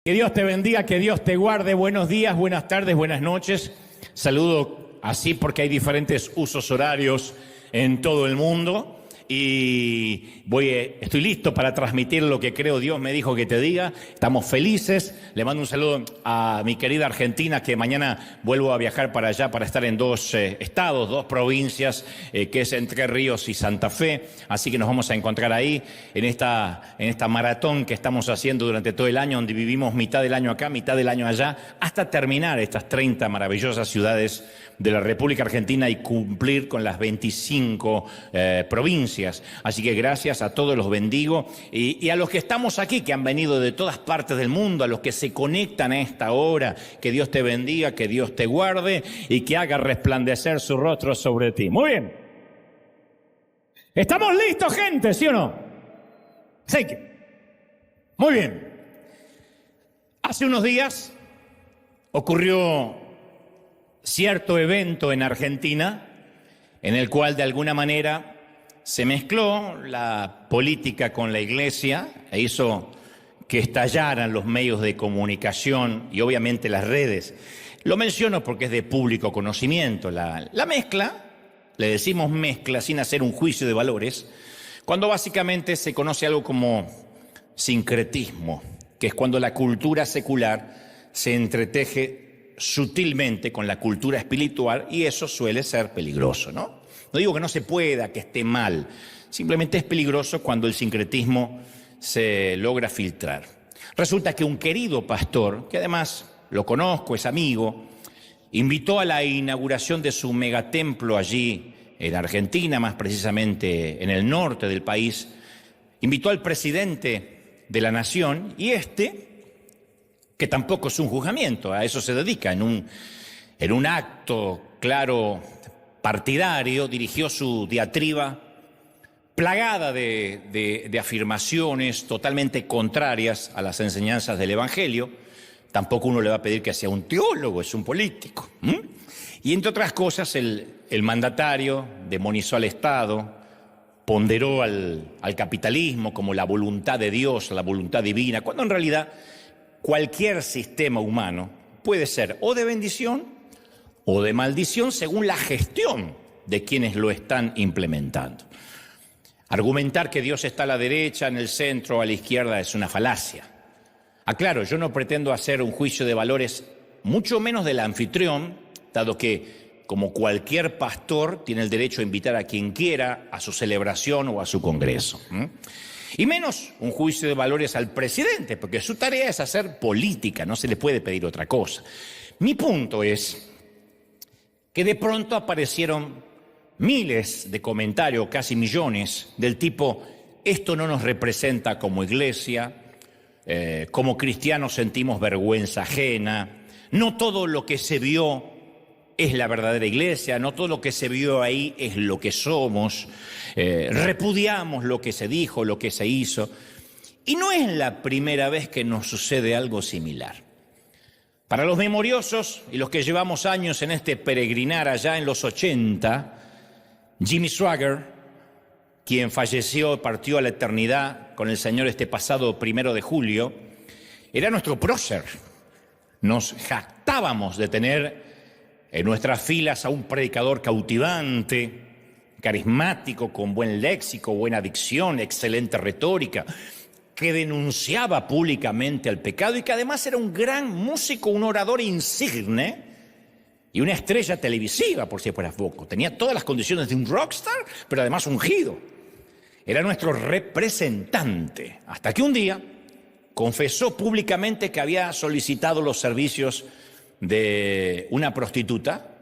Que Dios te bendiga, que Dios te guarde. Buenos días, buenas tardes, buenas noches. Saludo así porque hay diferentes usos horarios en todo el mundo y estoy listo para transmitir lo que creo Dios me dijo que te diga. Estamos felices. Le mando un saludo a mi querida Argentina, que mañana vuelvo a viajar para allá para estar en dos estados, dos provincias, que es Entre Ríos y Santa Fe. Así que nos vamos a encontrar ahí en esta maratón que estamos haciendo durante todo el año, donde vivimos mitad del año acá, mitad del año allá, hasta terminar estas 30 maravillosas ciudades de la República Argentina y cumplir con las 25 provincias. Así que gracias a todos, los bendigo. Y a los que estamos aquí, que han venido de todas partes del mundo, a los que se conectan a esta hora, que Dios te bendiga, que Dios te guarde y que haga resplandecer su rostro sobre ti. Muy bien. ¿Estamos listos, gente? ¿Sí o no? Sí. Muy bien. Hace unos días ocurrió cierto evento en Argentina en el cual de alguna manera se mezcló la política con la iglesia e hizo que estallaran los medios de comunicación y obviamente las redes. Lo menciono porque es de público conocimiento. La mezcla, le decimos mezcla sin hacer un juicio de valores, cuando básicamente se conoce algo como sincretismo, que es cuando la cultura secular se entreteje sutilmente con la cultura espiritual, y eso suele ser peligroso, ¿no? No digo que no se pueda, que esté mal, simplemente es peligroso cuando el sincretismo se logra filtrar. Resulta que un querido pastor, que además lo conozco, es amigo, invitó a la inauguración de su megatemplo allí en Argentina, más precisamente en el norte del país, invitó al presidente de la nación y que tampoco es un juzgamiento, a eso se dedica, en un acto claro partidario, dirigió su diatriba plagada de afirmaciones totalmente contrarias a las enseñanzas del Evangelio. Tampoco uno le va a pedir que sea un teólogo, es un político. Y entre otras cosas, el mandatario demonizó al Estado, ponderó al capitalismo como la voluntad de Dios, la voluntad divina, cuando en realidad cualquier sistema humano puede ser o de bendición o de maldición según la gestión de quienes lo están implementando. Argumentar que Dios está a la derecha, en el centro o a la izquierda es una falacia. Aclaro, yo no pretendo hacer un juicio de valores, mucho menos del anfitrión, dado que, como cualquier pastor, tiene el derecho a invitar a quien quiera a su celebración o a su congreso. Y menos un juicio de valores al presidente, porque su tarea es hacer política, no se le puede pedir otra cosa. Mi punto es que de pronto aparecieron miles de comentarios, casi millones, del tipo: esto no nos representa como iglesia, como cristianos sentimos vergüenza ajena, no todo lo que se vio es la verdadera iglesia, no todo lo que se vio ahí es lo que somos, repudiamos lo que se dijo, lo que se hizo. Y no es la primera vez que nos sucede algo similar. Para los memoriosos y los que llevamos años en este peregrinar allá en los 80, Jimmy Swaggart, quien partió a la eternidad con el Señor este pasado 1 de julio, era nuestro prócer. Nos jactábamos de tener en nuestras filas a un predicador cautivante, carismático, con buen léxico, buena dicción, excelente retórica, que denunciaba públicamente al pecado y que además era un gran músico, un orador insigne y una estrella televisiva, por si fuera poco. Tenía todas las condiciones de un rockstar, pero además ungido. Era nuestro representante, hasta que un día confesó públicamente que había solicitado los servicios de una prostituta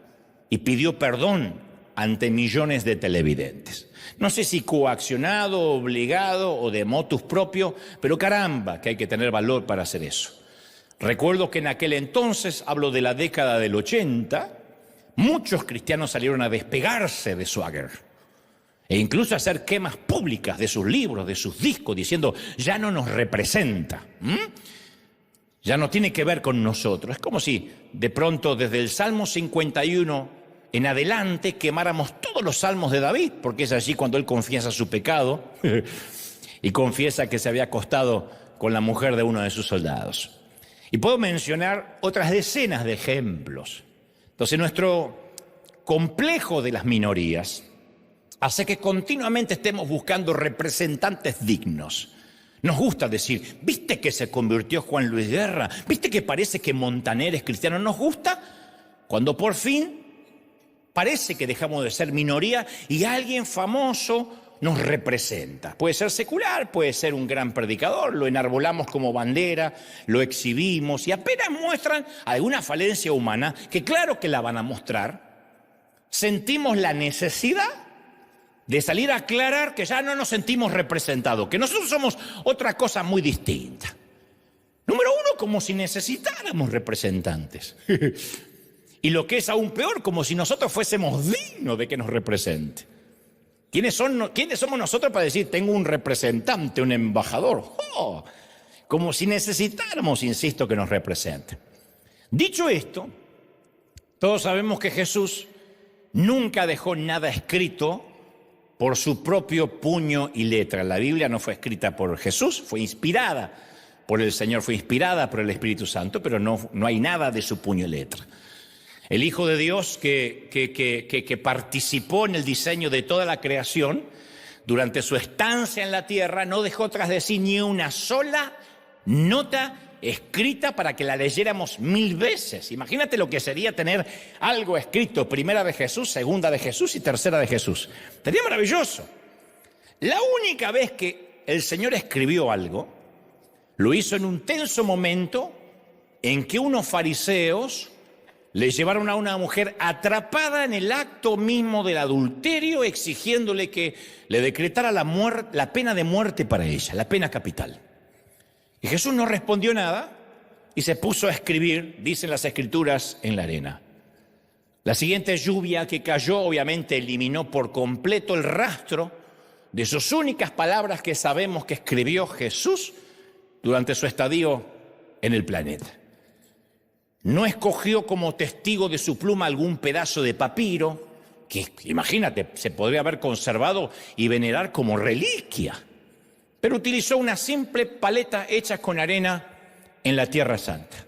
y pidió perdón ante millones de televidentes. No sé si coaccionado, obligado o de motus propio, pero caramba, que hay que tener valor para hacer eso. Recuerdo que en aquel entonces, hablo de la década del 80, muchos cristianos salieron a despegarse de Swaggart e incluso a hacer quemas públicas de sus libros, de sus discos, diciendo: ya no nos representa, ya no tiene que ver con nosotros. Es como si de pronto desde el Salmo 51 en adelante quemáramos todos los salmos de David, porque es allí cuando él confiesa su pecado y confiesa que se había acostado con la mujer de uno de sus soldados. Y puedo mencionar otras decenas de ejemplos. Entonces, nuestro complejo de las minorías hace que continuamente estemos buscando representantes dignos. Nos gusta decir, ¿viste que se convirtió Juan Luis Guerra? ¿Viste que parece que Montaner es cristiano? Nos gusta cuando por fin parece que dejamos de ser minoría y alguien famoso nos representa. Puede ser secular, puede ser un gran predicador, lo enarbolamos como bandera, lo exhibimos y apenas muestran alguna falencia humana, que claro que la van a mostrar, sentimos la necesidad de salir a aclarar que ya no nos sentimos representados, que nosotros somos otra cosa muy distinta. Número uno, como si necesitáramos representantes. Y lo que es aún peor, como si nosotros fuésemos dignos de que nos represente. ¿Quiénes somos nosotros para decir, tengo un representante, un embajador? ¡Oh! Como si necesitáramos, insisto, que nos represente. Dicho esto, todos sabemos que Jesús nunca dejó nada escrito por su propio puño y letra. La Biblia no fue escrita por Jesús, fue inspirada por el Señor, fue inspirada por el Espíritu Santo, pero no hay nada de su puño y letra. El Hijo de Dios que participó en el diseño de toda la creación, durante su estancia en la tierra, no dejó tras de sí ni una sola nota escrita para que la leyéramos 1000 veces. Imagínate lo que sería tener algo escrito, primera de Jesús, segunda de Jesús y tercera de Jesús. Sería maravilloso. La única vez que el Señor escribió algo, lo hizo en un tenso momento en que unos fariseos le llevaron a una mujer atrapada en el acto mismo del adulterio, exigiéndole que le decretara la pena de muerte para ella, la pena capital. Y Jesús no respondió nada y se puso a escribir, dicen las Escrituras, en la arena. La siguiente lluvia que cayó obviamente eliminó por completo el rastro de sus únicas palabras que sabemos que escribió Jesús durante su estadio en el planeta. No escogió como testigo de su pluma algún pedazo de papiro, que imagínate, se podría haber conservado y venerar como reliquia, pero utilizó una simple paleta hecha con arena en la Tierra Santa,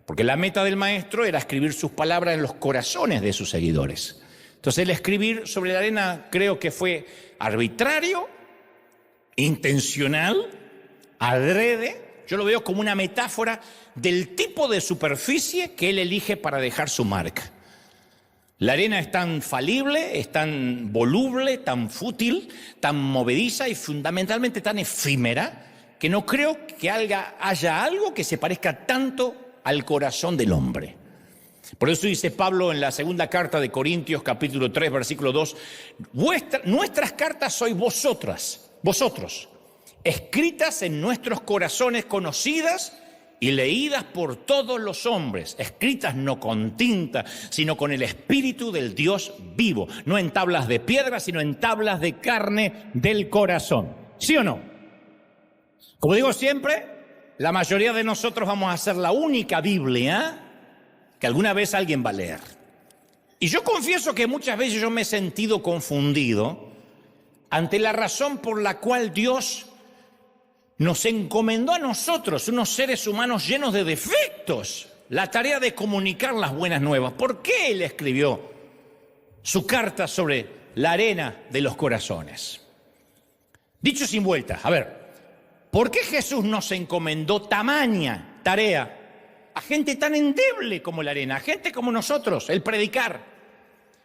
porque la meta del maestro era escribir sus palabras en los corazones de sus seguidores. Entonces el escribir sobre la arena creo que fue arbitrario, intencional, adrede. Yo lo veo como una metáfora del tipo de superficie que él elige para dejar su marca. La arena es tan falible, es tan voluble, tan fútil, tan movediza y fundamentalmente tan efímera que no creo que haya algo que se parezca tanto al corazón del hombre. Por eso dice Pablo en la segunda carta de Corintios, capítulo 3, versículo 2, nuestras cartas sois vosotros, escritas en nuestros corazones, conocidas y leídas por todos los hombres, escritas no con tinta, sino con el Espíritu del Dios vivo, no en tablas de piedra, sino en tablas de carne del corazón. ¿Sí o no? Como digo siempre, la mayoría de nosotros vamos a ser la única Biblia que alguna vez alguien va a leer. Y yo confieso que muchas veces yo me he sentido confundido ante la razón por la cual Dios nos encomendó a nosotros, unos seres humanos llenos de defectos, la tarea de comunicar las buenas nuevas. ¿Por qué Él escribió su carta sobre la arena de los corazones? Dicho sin vueltas, a ver, ¿por qué Jesús nos encomendó tamaña tarea a gente tan endeble como la arena, a gente como nosotros, el predicar?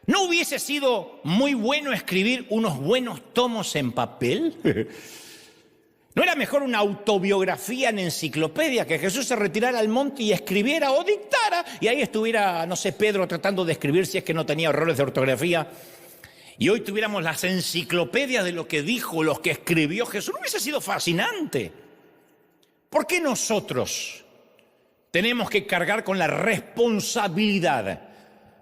¿No hubiese sido muy bueno escribir unos buenos tomos en papel? ¿No era mejor una autobiografía en enciclopedia, que Jesús se retirara al monte y escribiera o dictara, y ahí estuviera, no sé, Pedro tratando de escribir si es que no tenía errores de ortografía, y hoy tuviéramos las enciclopedias de lo que dijo, los que escribió Jesús? ¿No hubiese sido fascinante? ¿Por qué nosotros tenemos que cargar con la responsabilidad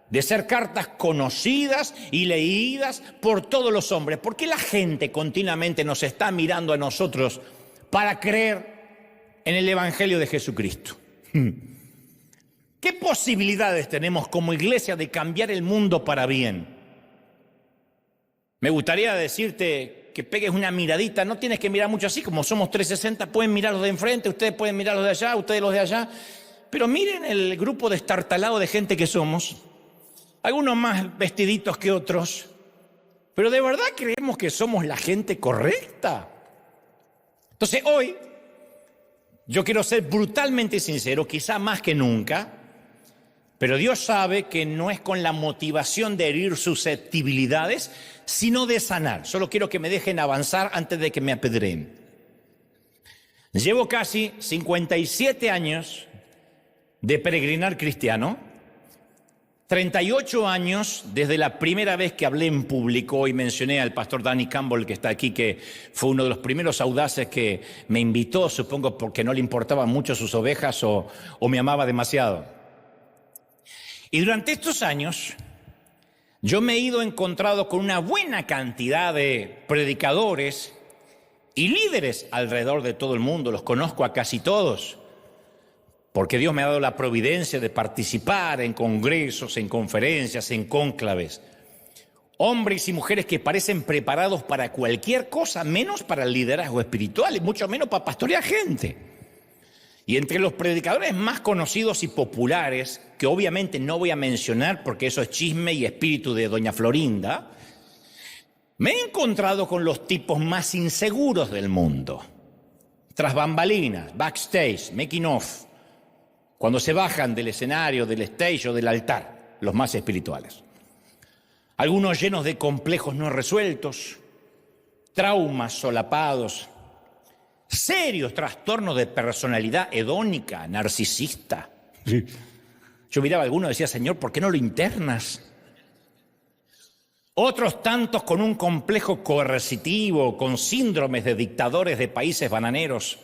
de ser cartas conocidas y leídas por todos los hombres? ¿Por qué la gente continuamente nos está mirando a nosotros para creer en el Evangelio de Jesucristo? ¿Qué posibilidades tenemos como iglesia de cambiar el mundo para bien? Me gustaría decirte que pegues una miradita, no tienes que mirar mucho así, como somos 360, pueden mirar los de enfrente, ustedes pueden mirar los de allá, ustedes los de allá. Pero miren el grupo destartalado de gente que somos, algunos más vestiditos que otros, pero ¿de verdad creemos que somos la gente correcta? Entonces hoy yo quiero ser brutalmente sincero, quizá más que nunca, pero Dios sabe que no es con la motivación de herir susceptibilidades, sino de sanar. Solo quiero que me dejen avanzar antes de que me apedreen. Llevo casi 57 años de peregrinar cristiano, 38 años desde la primera vez que hablé en público y mencioné al pastor Danny Campbell, que está aquí, que fue uno de los primeros audaces que me invitó, supongo porque no le importaban mucho sus ovejas o me amaba demasiado. Y durante estos años yo me he ido encontrado con una buena cantidad de predicadores y líderes alrededor de todo el mundo. Los conozco a casi todos, porque Dios me ha dado la providencia de participar en congresos, en conferencias, en cónclaves. Hombres y mujeres que parecen preparados para cualquier cosa, menos para el liderazgo espiritual y mucho menos para pastorear gente. Y entre los predicadores más conocidos y populares, que obviamente no voy a mencionar porque eso es chisme y espíritu de doña Florinda, me he encontrado con los tipos más inseguros del mundo. Tras bambalinas, backstage, making of, cuando se bajan del escenario, del stage o del altar, los más espirituales. Algunos llenos de complejos no resueltos, traumas solapados, serios trastornos de personalidad hedónica, narcisista. Sí. Yo miraba a alguno y decía, Señor, ¿por qué no lo internas? Otros tantos con un complejo coercitivo, con síndromes de dictadores de países bananeros,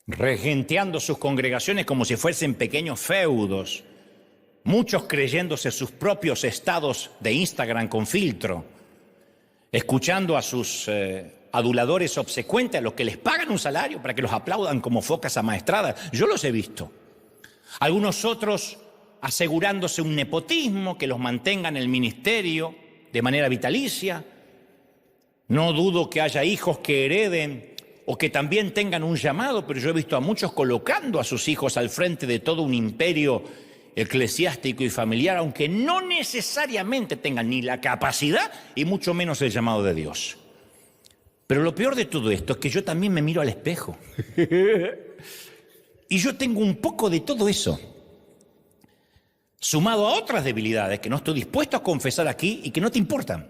regenteando sus congregaciones como si fuesen pequeños feudos, muchos creyéndose sus propios estados de Instagram con filtro, escuchando a sus aduladores obsecuentes, a los que les pagan un salario para que los aplaudan como focas amaestradas. Yo los he visto. Algunos otros asegurándose un nepotismo que los mantenga en el ministerio de manera vitalicia. No dudo que haya hijos que hereden o que también tengan un llamado, pero yo he visto a muchos colocando a sus hijos al frente de todo un imperio eclesiástico y familiar, aunque no necesariamente tengan ni la capacidad y mucho menos el llamado de Dios. Pero lo peor de todo esto es que yo también me miro al espejo. Y yo tengo un poco de todo eso, sumado a otras debilidades que no estoy dispuesto a confesar aquí y que no te importan.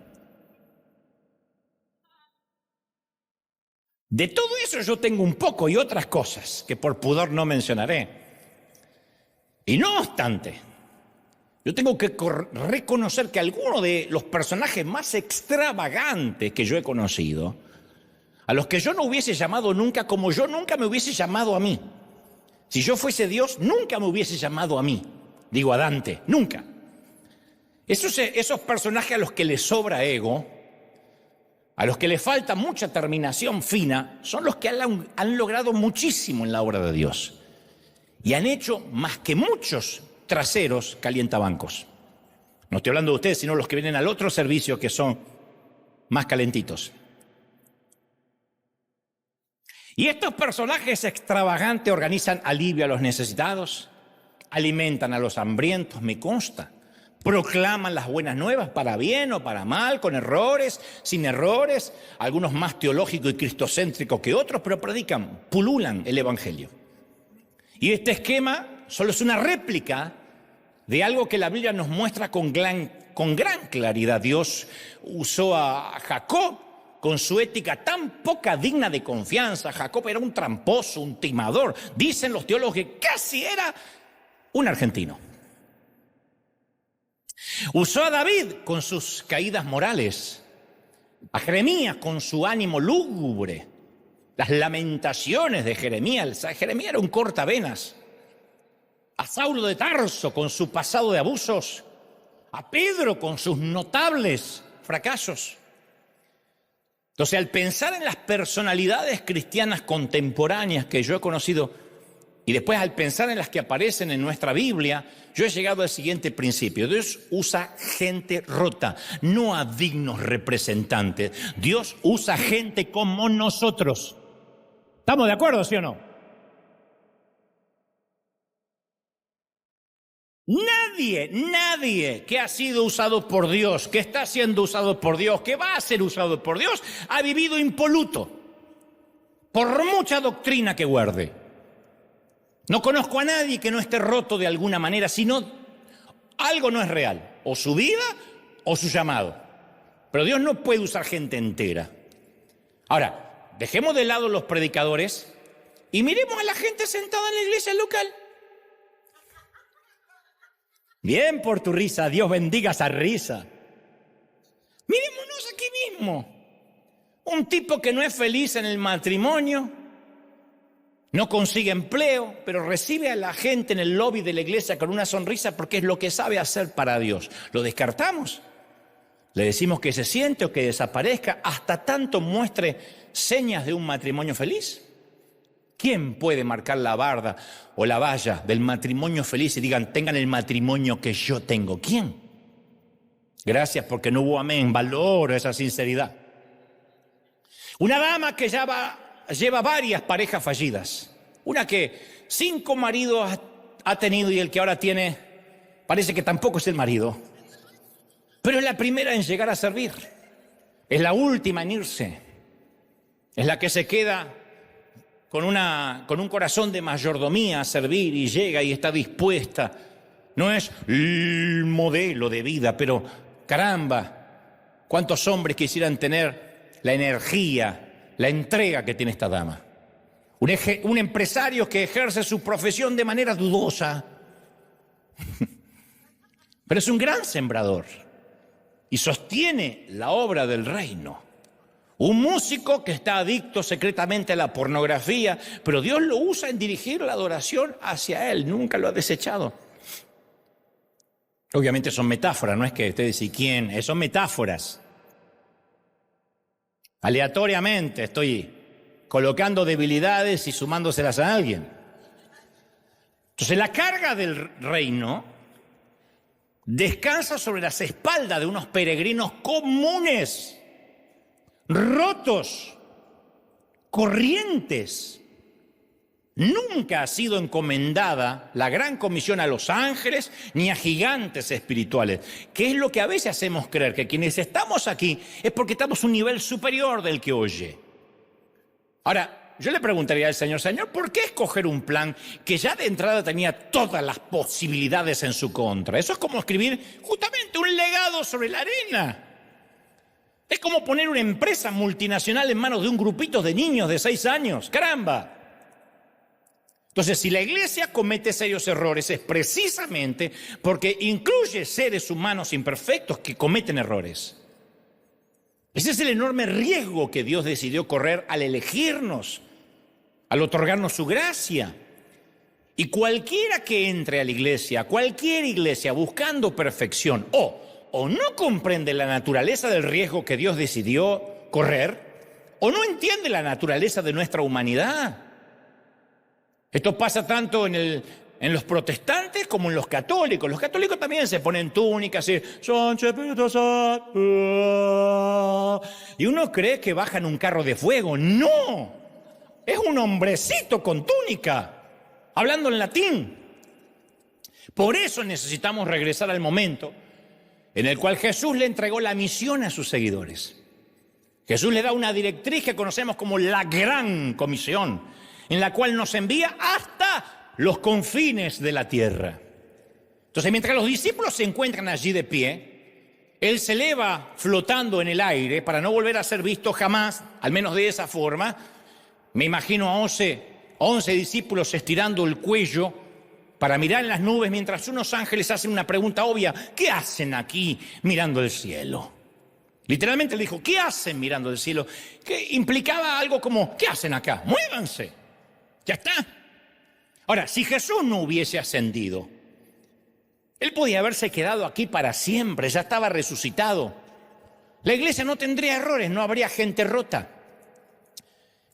De todo eso yo tengo un poco y otras cosas que por pudor no mencionaré. Y no obstante, yo tengo que reconocer que algunos de los personajes más extravagantes que yo he conocido, a los que yo no hubiese llamado nunca, como yo nunca me hubiese llamado a mí. Si yo fuese Dios, nunca me hubiese llamado a mí. Digo a Dante, nunca. Esos personajes a los que les sobra ego, a los que les falta mucha terminación fina, son los que han logrado muchísimo en la obra de Dios. Y han hecho más que muchos traseros calientabancos. No estoy hablando de ustedes, sino los que vienen al otro servicio que son más calentitos. Y estos personajes extravagantes organizan alivio a los necesitados, alimentan a los hambrientos, me consta. Proclaman las buenas nuevas para bien o para mal, con errores, sin errores, algunos más teológicos y cristocéntricos que otros, pero predican, pululan el evangelio. Y este esquema solo es una réplica de algo que la Biblia nos muestra con gran claridad. Dios usó a Jacob con su ética tan poca digna de confianza. Jacob era un tramposo, un timador. Dicen los teólogos que casi era un argentino. Usó a David con sus caídas morales, a Jeremías con su ánimo lúgubre, las lamentaciones de Jeremías. Jeremías era un cortavenas. A Saulo de Tarso con su pasado de abusos, a Pedro con sus notables fracasos. Entonces, al pensar en las personalidades cristianas contemporáneas que yo he conocido y después al pensar en las que aparecen en nuestra Biblia, yo he llegado al siguiente principio. Dios usa gente rota, no a dignos representantes. Dios usa gente como nosotros. ¿Estamos de acuerdo, sí o no? Nadie que ha sido usado por Dios, que está siendo usado por Dios, que va a ser usado por Dios, ha vivido impoluto, por mucha doctrina que guarde. No conozco a nadie que no esté roto de alguna manera, sino algo no es real, o su vida o su llamado. Pero Dios no puede usar gente entera. Ahora, dejemos de lado los predicadores y miremos a la gente sentada en la iglesia local. Bien por tu risa, Dios bendiga esa risa. Mirémonos aquí mismo. Un tipo que no es feliz en el matrimonio, no consigue empleo, pero recibe a la gente en el lobby de la iglesia con una sonrisa porque es lo que sabe hacer para Dios. ¿Lo descartamos? ¿Le decimos que se siente o que desaparezca hasta tanto muestre señas de un matrimonio feliz? ¿Quién puede marcar la barda o la valla del matrimonio feliz y digan, tengan el matrimonio que yo tengo? ¿Quién? Gracias porque no hubo amén. Valoro esa sinceridad. Una dama que lleva varias parejas fallidas. Una que 5 maridos ha tenido y el que ahora tiene parece que tampoco es el marido. Pero es la primera en llegar a servir. Es la última en irse. Es la que se queda con un corazón de mayordomía a servir y llega y está dispuesta. No es el modelo de vida, pero caramba, ¿cuántos hombres quisieran tener la energía, la entrega que tiene esta dama? Un empresario que ejerce su profesión de manera dudosa, pero es un gran sembrador y sostiene la obra del reino. Un músico que está adicto secretamente a la pornografía, pero Dios lo usa en dirigir la adoración hacia Él, nunca lo ha desechado. Obviamente son metáforas, no es que ustedes digan quién, son metáforas. Aleatoriamente estoy colocando debilidades y sumándoselas a alguien. Entonces la carga del reino descansa sobre las espaldas de unos peregrinos comunes, rotos, corrientes. Nunca ha sido encomendada la gran comisión a los ángeles ni a gigantes espirituales, que es lo que a veces hacemos creer, que quienes estamos aquí es porque estamos a un nivel superior del que oye. Ahora, yo le preguntaría al Señor, ¿por qué escoger un plan que ya de entrada tenía todas las posibilidades en su contra? Eso es como escribir justamente un legado sobre la arena. Es como poner una empresa multinacional en manos de un grupito de niños de 6 años. ¡Caramba! Entonces, si la iglesia comete serios errores, es precisamente porque incluye seres humanos imperfectos que cometen errores. Ese es el enorme riesgo que Dios decidió correr al elegirnos, al otorgarnos su gracia. Y cualquiera que entre a la iglesia, cualquier iglesia buscando perfección, o no comprende la naturaleza del riesgo que Dios decidió correr, o no entiende la naturaleza de nuestra humanidad. Esto pasa tanto en los protestantes como en los católicos. Los católicos también se ponen túnicas y y uno cree que bajan un carro de fuego. ¡No! Es un hombrecito con túnica, hablando en latín. Por eso necesitamos regresar al momento en el cual Jesús le entregó la misión a sus seguidores. Jesús le da una directriz que conocemos como la Gran Comisión, en la cual nos envía hasta los confines de la tierra. Entonces, mientras los discípulos se encuentran allí de pie, Él se eleva flotando en el aire para no volver a ser visto jamás, al menos de esa forma. Me imagino a 11 discípulos estirando el cuello para mirar en las nubes mientras unos ángeles hacen una pregunta obvia. ¿Qué hacen aquí mirando el cielo? Literalmente le dijo, ¿qué hacen mirando el cielo? Que implicaba algo como, ¿qué hacen acá? ¡Muévanse! Ya está. Ahora, si Jesús no hubiese ascendido, Él podía haberse quedado aquí para siempre, ya estaba resucitado. La iglesia no tendría errores, no habría gente rota.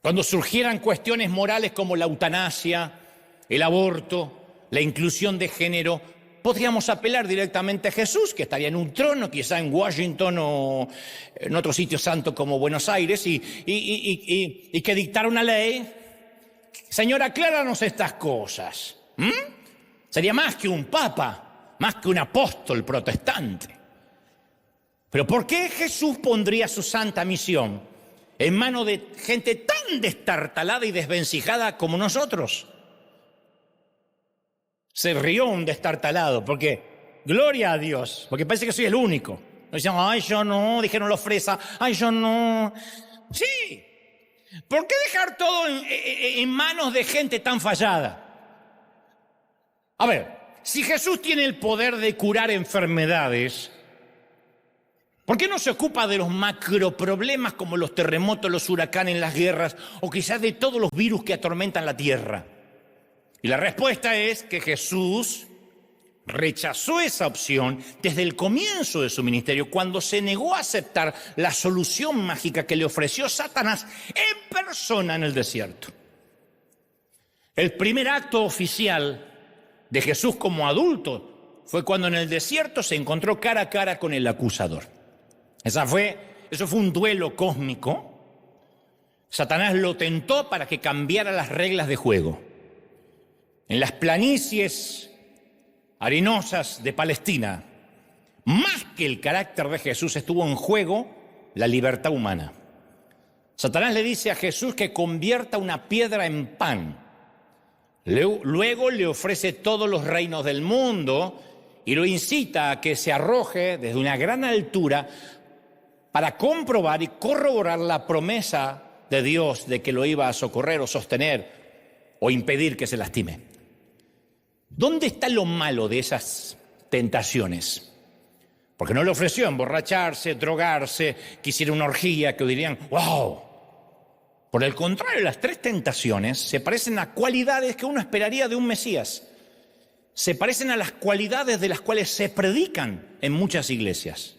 Cuando surgieran cuestiones morales como la eutanasia, el aborto, la inclusión de género, podríamos apelar directamente a Jesús, que estaría en un trono, quizá en Washington o en otro sitio santo como Buenos Aires, y que dictara una ley. Señor, acláranos estas cosas. Sería más que un papa. más que un apóstol protestante. Pero ¿por qué Jesús pondría su santa misión en manos de gente tan destartalada y desvencijada como nosotros? Se rió un destartalado, porque, gloria a Dios, porque parece que soy el único. No dicen, ay, yo no, dijeron los fresas, ay, yo no. Sí, ¿por qué dejar todo en manos de gente tan fallada? A ver, si Jesús tiene el poder de curar enfermedades, ¿por qué no se ocupa de los macroproblemas como los terremotos, los huracanes, las guerras o quizás de todos los virus que atormentan la tierra? Y la respuesta es que Jesús rechazó esa opción desde el comienzo de su ministerio, cuando se negó a aceptar la solución mágica que le ofreció Satanás en persona en el desierto. El primer acto oficial de Jesús como adulto fue cuando en el desierto se encontró cara a cara con el acusador. Eso fue un duelo cósmico. Satanás lo tentó para que cambiara las reglas de juego. En las planicies arenosas de Palestina, más que el carácter de Jesús, estuvo en juego la libertad humana. Satanás le dice a Jesús que convierta una piedra en pan. Luego le ofrece todos los reinos del mundo y lo incita a que se arroje desde una gran altura para comprobar y corroborar la promesa de Dios de que lo iba a socorrer o sostener o impedir que se lastime. ¿Dónde está lo malo de esas tentaciones? Porque no le ofreció emborracharse, drogarse, que hiciera una orgía, que dirían, ¡wow! Por el contrario, las tres tentaciones se parecen a cualidades que uno esperaría de un Mesías. Se parecen a las cualidades de las cuales se predican en muchas iglesias.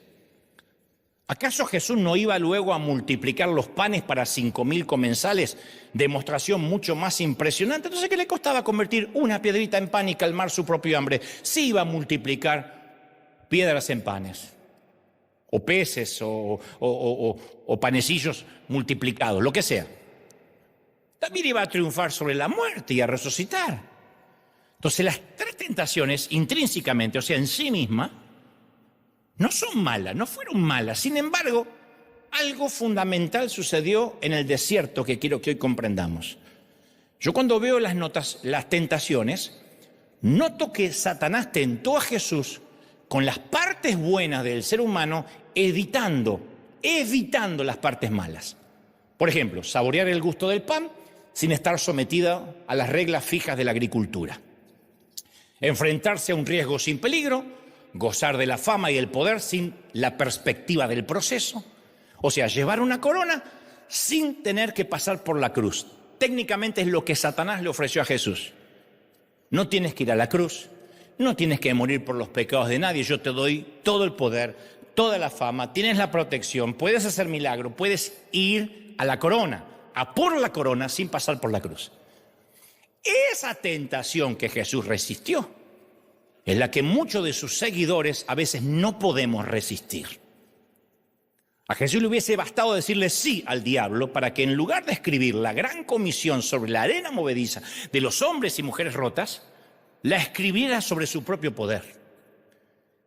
¿Acaso Jesús no iba luego a multiplicar los panes para 5.000 comensales? Demostración mucho más impresionante. Entonces, ¿qué le costaba convertir una piedrita en pan y calmar su propio hambre? Sí iba a multiplicar piedras en panes, o peces, o panecillos multiplicados, lo que sea. También iba a triunfar sobre la muerte y a resucitar. Entonces, las tres tentaciones intrínsecamente, o sea, en sí mismas, no son malas, no fueron malas. Sin embargo, algo fundamental sucedió en el desierto que quiero que hoy comprendamos. Yo cuando veo las tentaciones, noto que Satanás tentó a Jesús con las partes buenas del ser humano, evitando las partes malas. Por ejemplo, saborear el gusto del pan sin estar sometida a las reglas fijas de la agricultura. Enfrentarse a un riesgo sin peligro, gozar de la fama y el poder sin la perspectiva del proceso. O sea, llevar una corona sin tener que pasar por la cruz. Técnicamente es lo que Satanás le ofreció a Jesús. No tienes que ir a la cruz, no tienes que morir por los pecados de nadie. Yo te doy todo el poder, toda la fama, tienes la protección, puedes hacer milagro, puedes ir a la corona, a por la corona sin pasar por la cruz. Esa tentación que Jesús resistió es la que muchos de sus seguidores a veces no podemos resistir. A Jesús le hubiese bastado decirle sí al diablo para que en lugar de escribir la gran comisión sobre la arena movediza de los hombres y mujeres rotas, la escribiera sobre su propio poder.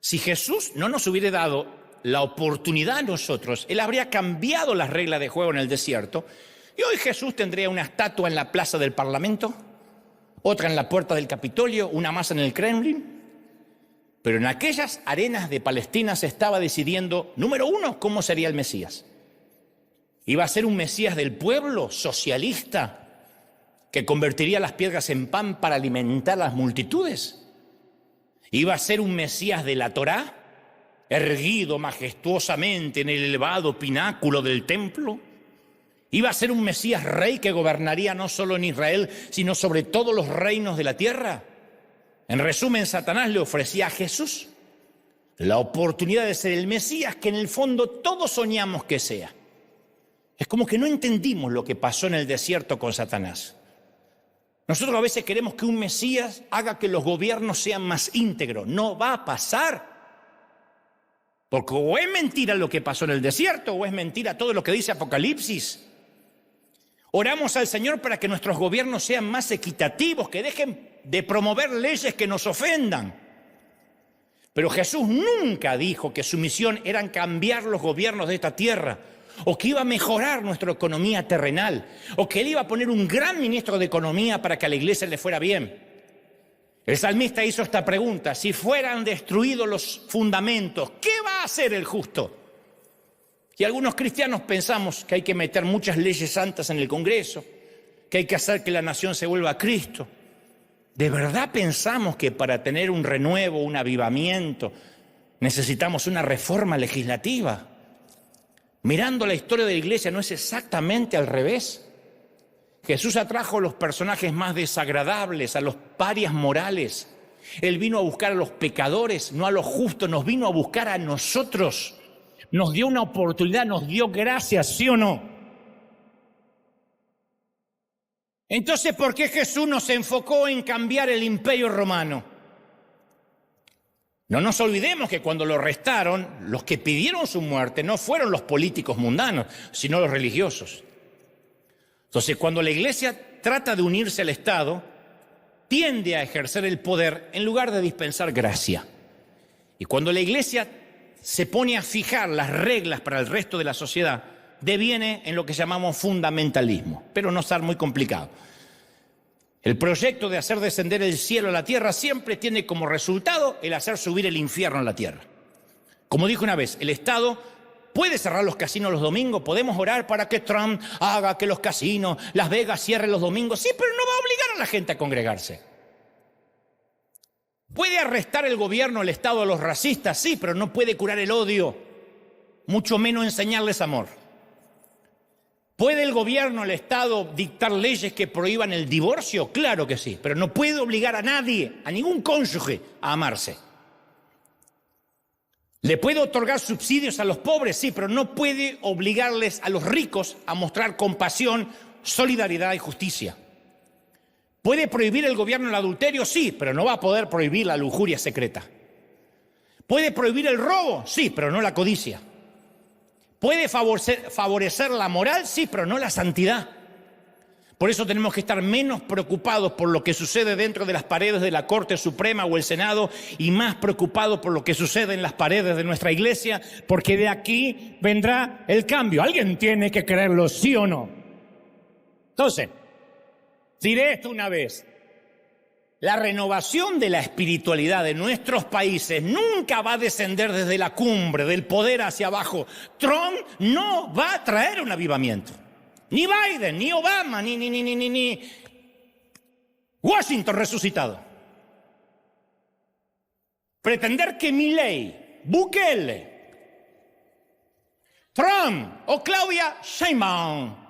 Si Jesús no nos hubiera dado la oportunidad a nosotros, Él habría cambiado las reglas de juego en el desierto y hoy Jesús tendría una estatua en la plaza del Parlamento, otra en la puerta del Capitolio, una más en el Kremlin. Pero en aquellas arenas de Palestina se estaba decidiendo, número uno, cómo sería el Mesías. Iba a ser un Mesías del pueblo, socialista, que convertiría las piedras en pan para alimentar a las multitudes. Iba a ser un Mesías de la Torá, erguido majestuosamente en el elevado pináculo del templo. Iba a ser un Mesías rey que gobernaría no solo en Israel, sino sobre todos los reinos de la tierra. En resumen, Satanás le ofrecía a Jesús la oportunidad de ser el Mesías que en el fondo todos soñamos que sea. Es como que no entendimos lo que pasó en el desierto con Satanás. Nosotros a veces queremos que un Mesías haga que los gobiernos sean más íntegros. No va a pasar. Porque o es mentira lo que pasó en el desierto o es mentira todo lo que dice Apocalipsis. Oramos al Señor para que nuestros gobiernos sean más equitativos, que dejen de promover leyes que nos ofendan. Pero Jesús nunca dijo que su misión era cambiar los gobiernos de esta tierra, o que iba a mejorar nuestra economía terrenal, o que Él iba a poner un gran ministro de Economía para que a la iglesia le fuera bien. El salmista hizo esta pregunta: si fueran destruidos los fundamentos, ¿qué va a hacer el justo? Y algunos cristianos pensamos que hay que meter muchas leyes santas en el Congreso, que hay que hacer que la nación se vuelva a Cristo. ¿De verdad pensamos que para tener un renuevo, un avivamiento, necesitamos una reforma legislativa? Mirando la historia de la iglesia, ¿no es exactamente al revés? Jesús atrajo a los personajes más desagradables, a los parias morales. Él vino a buscar a los pecadores, no a los justos, nos vino a buscar a nosotros. Nos dio una oportunidad, nos dio gracia, ¿sí o no? Entonces, ¿por qué Jesús nos enfocó en cambiar el imperio romano? No nos olvidemos que cuando lo arrestaron, los que pidieron su muerte no fueron los políticos mundanos, sino los religiosos. Entonces, cuando la iglesia trata de unirse al Estado, tiende a ejercer el poder en lugar de dispensar gracia. Y cuando la iglesia se pone a fijar las reglas para el resto de la sociedad, deviene en lo que llamamos fundamentalismo. Pero no estar muy complicado. El proyecto de hacer descender el cielo a la tierra siempre tiene como resultado el hacer subir el infierno a la tierra. Como dijo una vez, el Estado puede cerrar los casinos los domingos, podemos orar para que Trump haga que los casinos, Las Vegas cierren los domingos, sí, pero no va a obligar a la gente a congregarse. ¿Puede arrestar el gobierno, el Estado a los racistas? Sí, pero no puede curar el odio, mucho menos enseñarles amor. ¿Puede el gobierno, el Estado, dictar leyes que prohíban el divorcio? Claro que sí, pero no puede obligar a nadie, a ningún cónyuge, a amarse. ¿Le puede otorgar subsidios a los pobres? Sí, pero no puede obligarles a los ricos a mostrar compasión, solidaridad y justicia. ¿Puede prohibir el gobierno el adulterio? Sí, pero no va a poder prohibir la lujuria secreta. ¿Puede prohibir el robo? Sí, pero no la codicia. ¿Puede favorecer la moral? Sí, pero no la santidad. Por eso tenemos que estar menos preocupados por lo que sucede dentro de las paredes de la Corte Suprema o el Senado y más preocupados por lo que sucede en las paredes de nuestra iglesia, porque de aquí vendrá el cambio. Alguien tiene que creerlo, ¿sí o no? Entonces, diré esto una vez. La renovación de la espiritualidad de nuestros países nunca va a descender desde la cumbre del poder hacia abajo. Trump no va a traer un avivamiento. Ni Biden, ni Obama, ni Washington resucitado. Pretender que Milei, Bukele, Trump o Claudia Sheinbaum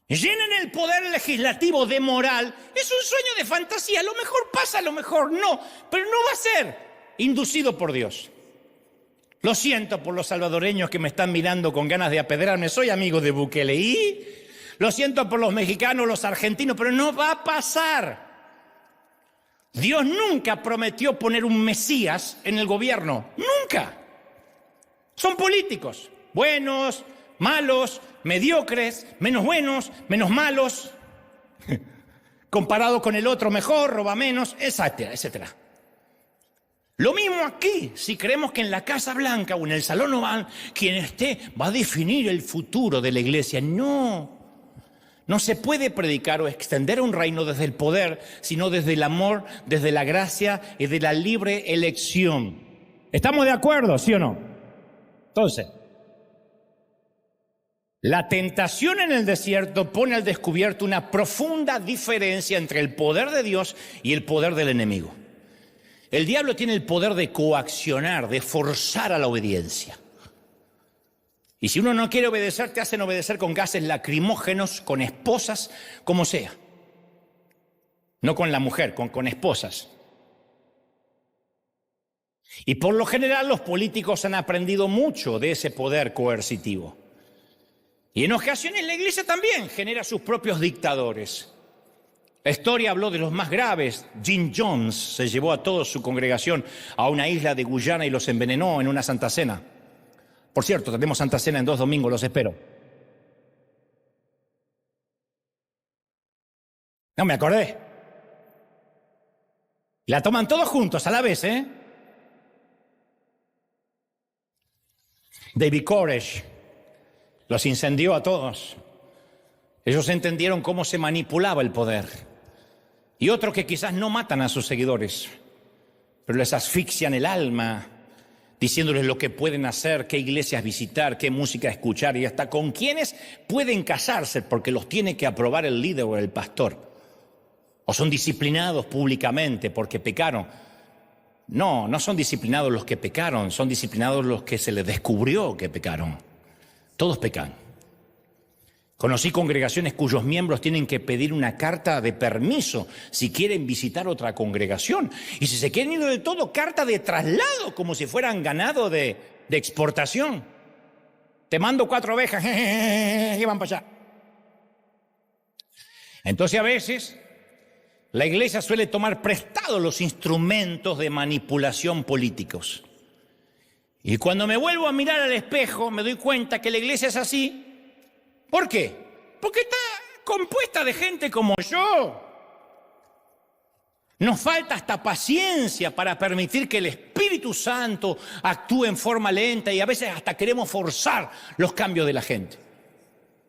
llenen el poder legislativo de moral es un sueño de fantasía. A lo mejor pasa, a lo mejor no, pero no va a ser inducido por Dios. Lo siento por los salvadoreños que me están mirando con ganas de apedrarme. Soy amigo de Bukele y lo siento por los mexicanos, los argentinos, pero no va a pasar. Dios nunca prometió poner un Mesías en el gobierno. Nunca. Son políticos, buenos, malos, mediocres, menos buenos, menos malos, comparado con el otro mejor, roba menos, etcétera, etcétera. Lo mismo aquí, si creemos que en la Casa Blanca o en el Salón Oval, quien esté va a definir el futuro de la iglesia. No se puede predicar o extender un reino desde el poder, sino desde el amor, desde la gracia y de la libre elección. ¿Estamos de acuerdo, sí o no? Entonces, la tentación en el desierto pone al descubierto una profunda diferencia entre el poder de Dios y el poder del enemigo. El diablo tiene el poder de coaccionar, de forzar a la obediencia. Y si uno no quiere obedecer, te hacen obedecer con gases lacrimógenos, con esposas, como sea. No con la mujer, con esposas. Y por lo general los políticos han aprendido mucho de ese poder coercitivo. Y en ocasiones la iglesia también genera sus propios dictadores. La historia habló de los más graves. Jim Jones se llevó a toda su congregación a una isla de Guyana y los envenenó en una Santa Cena. Por cierto, tenemos Santa Cena en 2 domingos, los espero. No me acordé. La toman todos juntos a la vez, ¿eh? David Koresh los incendió a todos. Ellos entendieron cómo se manipulaba el poder. Y otros que quizás no matan a sus seguidores, pero les asfixian el alma, diciéndoles lo que pueden hacer, qué iglesias visitar, qué música escuchar y hasta con quiénes pueden casarse porque los tiene que aprobar el líder o el pastor. O son disciplinados públicamente porque pecaron. No, no son disciplinados los que pecaron, son disciplinados los que se les descubrió que pecaron. Todos pecan. Conocí congregaciones cuyos miembros tienen que pedir una carta de permiso si quieren visitar otra congregación. Y si se quieren ir de todo, carta de traslado, como si fueran ganado de exportación. Te mando 4 ovejas, y van para allá. Entonces a veces la iglesia suele tomar prestados los instrumentos de manipulación políticos. Y cuando me vuelvo a mirar al espejo, me doy cuenta que la iglesia es así. ¿Por qué? Porque está compuesta de gente como yo. Nos falta hasta paciencia para permitir que el Espíritu Santo actúe en forma lenta y a veces hasta queremos forzar los cambios de la gente.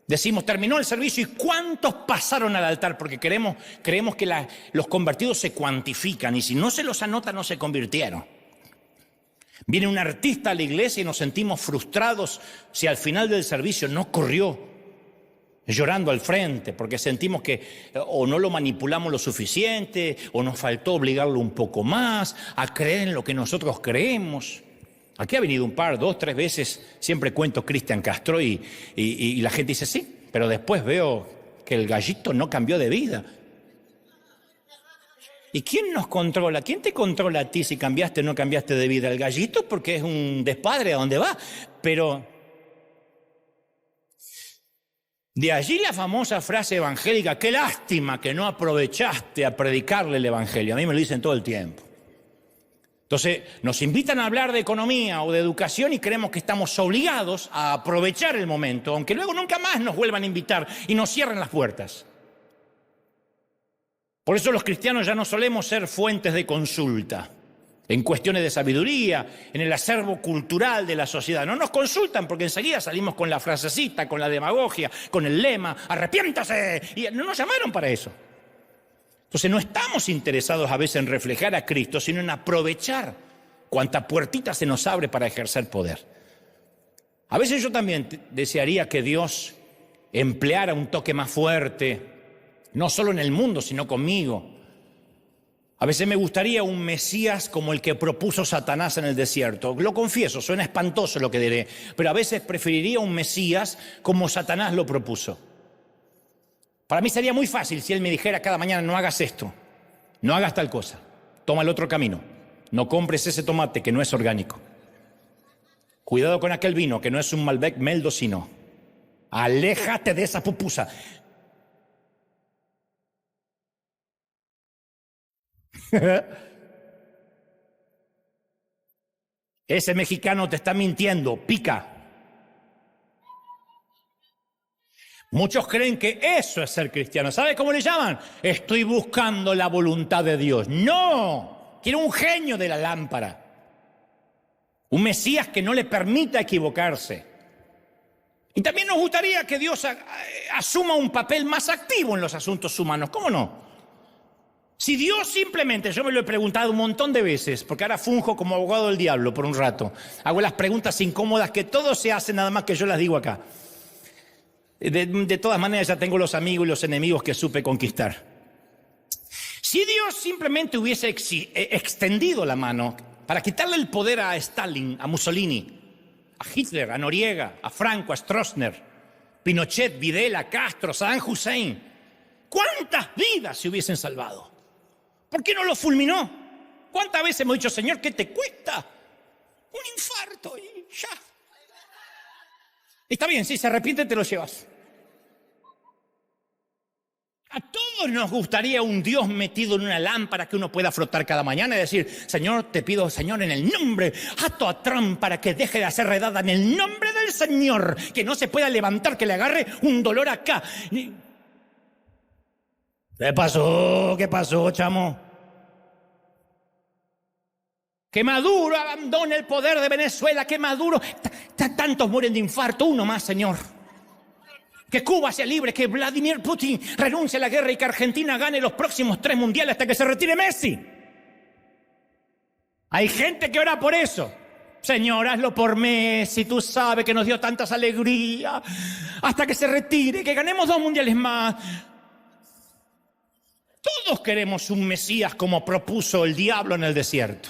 Decimos, terminó el servicio y ¿cuántos pasaron al altar? Porque creemos que los convertidos se cuantifican y si no se los anota no se convirtieron. Viene un artista a la iglesia y nos sentimos frustrados si al final del servicio no corrió llorando al frente, porque sentimos que o no lo manipulamos lo suficiente, o nos faltó obligarlo un poco más a creer en lo que nosotros creemos. Aquí ha venido un par, 2, 3 veces, siempre cuento Cristian Castro y la gente dice sí, pero después veo que el gallito no cambió de vida. ¿Y quién nos controla? ¿Quién te controla a ti si cambiaste o no cambiaste de vida? El gallito porque es un despadre a donde va, pero de allí la famosa frase evangélica, qué lástima que no aprovechaste a predicarle el evangelio. A mí me lo dicen todo el tiempo. Entonces nos invitan a hablar de economía o de educación y creemos que estamos obligados a aprovechar el momento, aunque luego nunca más nos vuelvan a invitar y nos cierren las puertas. Por eso los cristianos ya no solemos ser fuentes de consulta en cuestiones de sabiduría, en el acervo cultural de la sociedad. No nos consultan porque enseguida salimos con la frasecita, con la demagogia, con el lema, arrepiéntase. Y no nos llamaron para eso. Entonces no estamos interesados a veces en reflejar a Cristo, sino en aprovechar cuanta puertita se nos abre para ejercer poder. A veces yo también desearía que Dios empleara un toque más fuerte, no solo en el mundo, sino conmigo. A veces me gustaría un Mesías como el que propuso Satanás en el desierto. Lo confieso, suena espantoso lo que diré, pero a veces preferiría un Mesías como Satanás lo propuso. Para mí sería muy fácil si él me dijera cada mañana, no hagas esto, no hagas tal cosa, toma el otro camino, no compres ese tomate que no es orgánico. Cuidado con aquel vino que no es un Malbec mendocino. Aléjate de esa pupusa. Ese mexicano te está mintiendo, pica. Muchos creen que eso es ser cristiano. ¿Sabe cómo le llaman? Estoy buscando la voluntad de Dios. No, quiero un genio de la lámpara. Un Mesías que no le permita equivocarse. Y también nos gustaría que Dios asuma un papel más activo en los asuntos humanos. ¿Cómo no? Si Dios simplemente, yo me lo he preguntado un montón de veces, porque ahora funjo como abogado del diablo por un rato. Hago las preguntas incómodas que todos se hacen, nada más que yo las digo acá. De todas maneras ya tengo los amigos y los enemigos que supe conquistar. Si Dios simplemente hubiese extendido la mano para quitarle el poder a Stalin, a Mussolini, a Hitler, a Noriega, a Franco, a Stroessner, Pinochet, Videla, Castro, Saddam Hussein, ¿cuántas vidas se hubiesen salvado? ¿Por qué no lo fulminó? ¿Cuántas veces hemos dicho, Señor, qué te cuesta? Un infarto y ya. Está bien, si se arrepiente te lo llevas. A todos nos gustaría un Dios metido en una lámpara que uno pueda frotar cada mañana y decir, Señor, te pido, Señor, en el nombre, ato a Trump para que deje de hacer redada en el nombre del Señor, que no se pueda levantar, que le agarre un dolor acá. ¿Qué pasó? ¿Qué pasó, chamo? Que Maduro abandone el poder de Venezuela, que Maduro... Tantos mueren de infarto, uno más, Señor. Que Cuba sea libre, que Vladimir Putin renuncie a la guerra y que Argentina gane los próximos 3 mundiales hasta que se retire Messi. Hay gente que ora por eso. Señor, hazlo por Messi, tú sabes que nos dio tantas alegrías. Hasta que se retire, que ganemos 2 mundiales más. Todos queremos un Mesías como propuso el diablo en el desierto.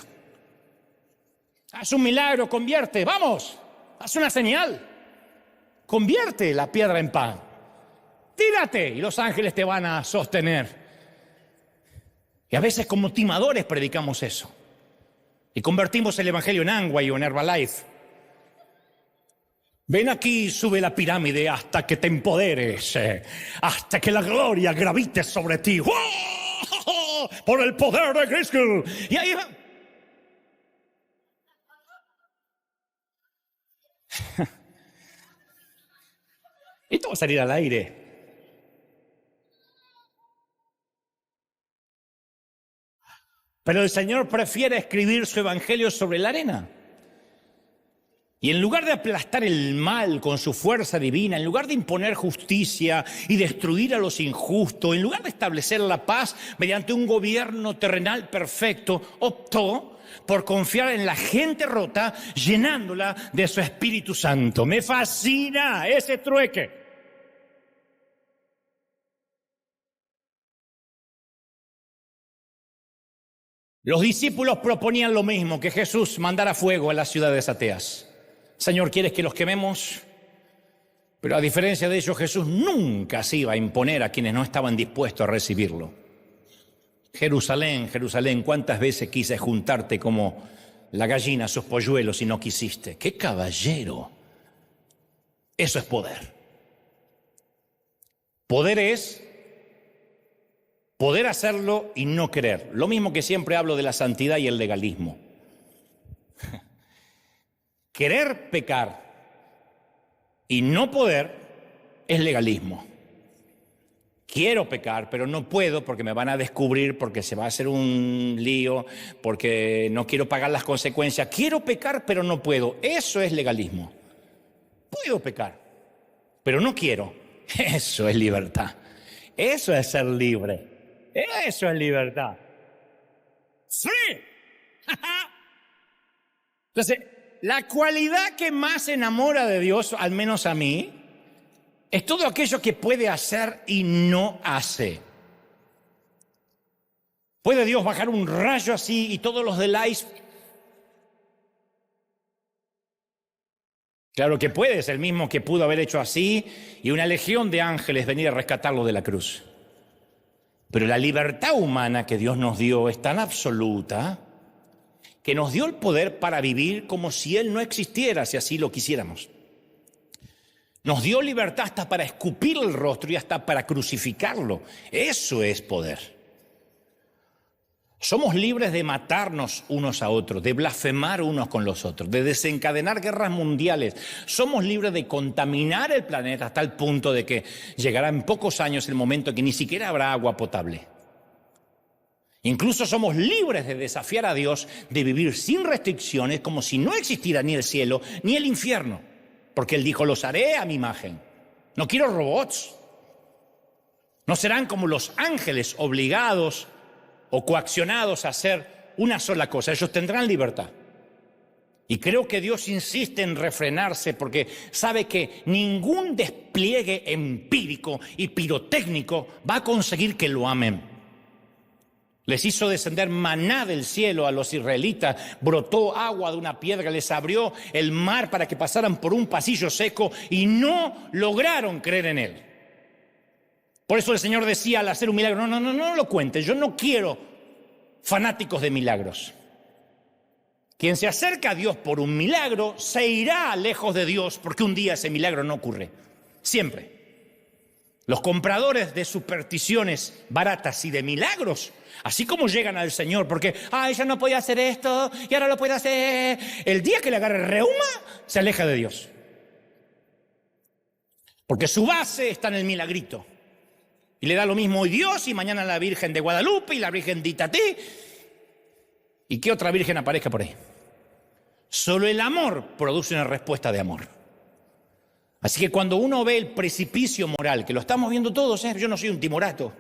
Haz un milagro, convierte, vamos, haz una señal. Convierte la piedra en pan. Tírate y los ángeles te van a sostener. Y a veces como timadores predicamos eso. Y convertimos el evangelio en Amway o en Herbalife. Ven aquí y sube la pirámide hasta que te empoderes, hasta que la gloria gravite sobre ti. ¡Oh! Por el poder de Cristo. Y ahí va. Esto va a salir al aire. Pero el Señor prefiere escribir su evangelio sobre la arena. Y en lugar de aplastar el mal con su fuerza divina, en lugar de imponer justicia y destruir a los injustos, en lugar de establecer la paz mediante un gobierno terrenal perfecto, optó por confiar en la gente rota, llenándola de su Espíritu Santo. Me fascina ese trueque. Los discípulos proponían lo mismo, que Jesús mandara fuego a las ciudades ateas. Señor, ¿quieres que los quememos? Pero a diferencia de ellos, Jesús nunca se iba a imponer a quienes no estaban dispuestos a recibirlo. Jerusalén, Jerusalén, ¿cuántas veces quise juntarte como la gallina a sus polluelos y no quisiste? ¡Qué caballero! Eso es poder. Poder es poder hacerlo y no querer. Lo mismo que siempre hablo de la santidad y el legalismo. Querer pecar y no poder es legalismo. Quiero pecar, pero no puedo porque me van a descubrir, porque se va a hacer un lío, porque no quiero pagar las consecuencias. Quiero pecar, pero no puedo. Eso es legalismo. Puedo pecar, pero no quiero. Eso es libertad. Eso es ser libre. Eso es libertad. ¡Sí! Entonces, la cualidad que más enamora de Dios, al menos a mí, es todo aquello que puede hacer y no hace. ¿Puede Dios bajar un rayo así y todos los del ice? Claro que puede, es el mismo que pudo haber hecho así y una legión de ángeles venir a rescatarlo de la cruz. Pero la libertad humana que Dios nos dio es tan absoluta que nos dio el poder para vivir como si Él no existiera, si así lo quisiéramos. Nos dio libertad hasta para escupir el rostro y hasta para crucificarlo. Eso es poder. Somos libres de matarnos unos a otros, de blasfemar unos con los otros, de desencadenar guerras mundiales. Somos libres de contaminar el planeta hasta el punto de que llegará en pocos años el momento en que ni siquiera habrá agua potable. Incluso somos libres de desafiar a Dios, de vivir sin restricciones, como si no existiera ni el cielo ni el infierno. Porque Él dijo, los haré a mi imagen. No quiero robots. No serán como los ángeles obligados o coaccionados a hacer una sola cosa. Ellos tendrán libertad. Y creo que Dios insiste en refrenarse porque sabe que ningún despliegue empírico y pirotécnico va a conseguir que lo amen. Les hizo descender maná del cielo a los israelitas, brotó agua de una piedra, les abrió el mar para que pasaran por un pasillo seco y no lograron creer en Él. Por eso el Señor decía al hacer un milagro, no lo cuenten, yo no quiero fanáticos de milagros. Quien se acerca a Dios por un milagro se irá lejos de Dios porque un día ese milagro no ocurre. Siempre. Los compradores de supersticiones baratas y de milagros, así como llegan al Señor porque, ella no podía hacer esto y ahora lo puede hacer. El día que le agarre reuma, se aleja de Dios. Porque su base está en el milagrito. Y le da lo mismo hoy Dios y mañana la Virgen de Guadalupe y la Virgen de Itatí. y que otra virgen aparezca por ahí. Solo el amor produce una respuesta de amor. Así que cuando uno ve el precipicio moral, que lo estamos viendo todos, yo no soy un timorato,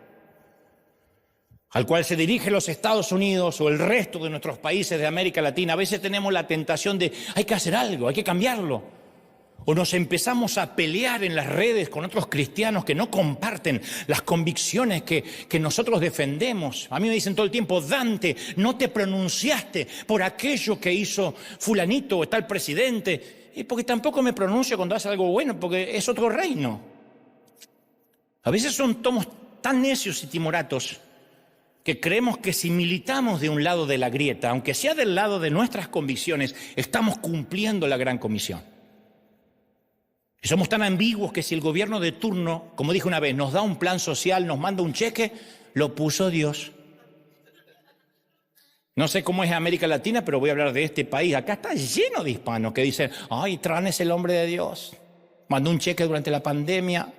al cual se dirigen los Estados Unidos o el resto de nuestros países de América Latina, a veces tenemos la tentación de hay que hacer algo, hay que cambiarlo. O nos empezamos a pelear en las redes con otros cristianos que no comparten las convicciones que nosotros defendemos. A mí me dicen todo el tiempo, Dante, no te pronunciaste por aquello que hizo fulanito o tal presidente. Y porque tampoco me pronuncio cuando hace algo bueno, porque es otro reino. A veces somos tan necios y timoratos que creemos que si militamos de un lado de la grieta, aunque sea del lado de nuestras convicciones, estamos cumpliendo la gran comisión. Y somos tan ambiguos que si el gobierno de turno, como dije una vez, nos da un plan social, nos manda un cheque, lo puso Dios. No sé cómo es América Latina, pero voy a hablar de este país. Acá está lleno de hispanos que dicen, ay, Trump es el hombre de Dios. Mandó un cheque durante la pandemia.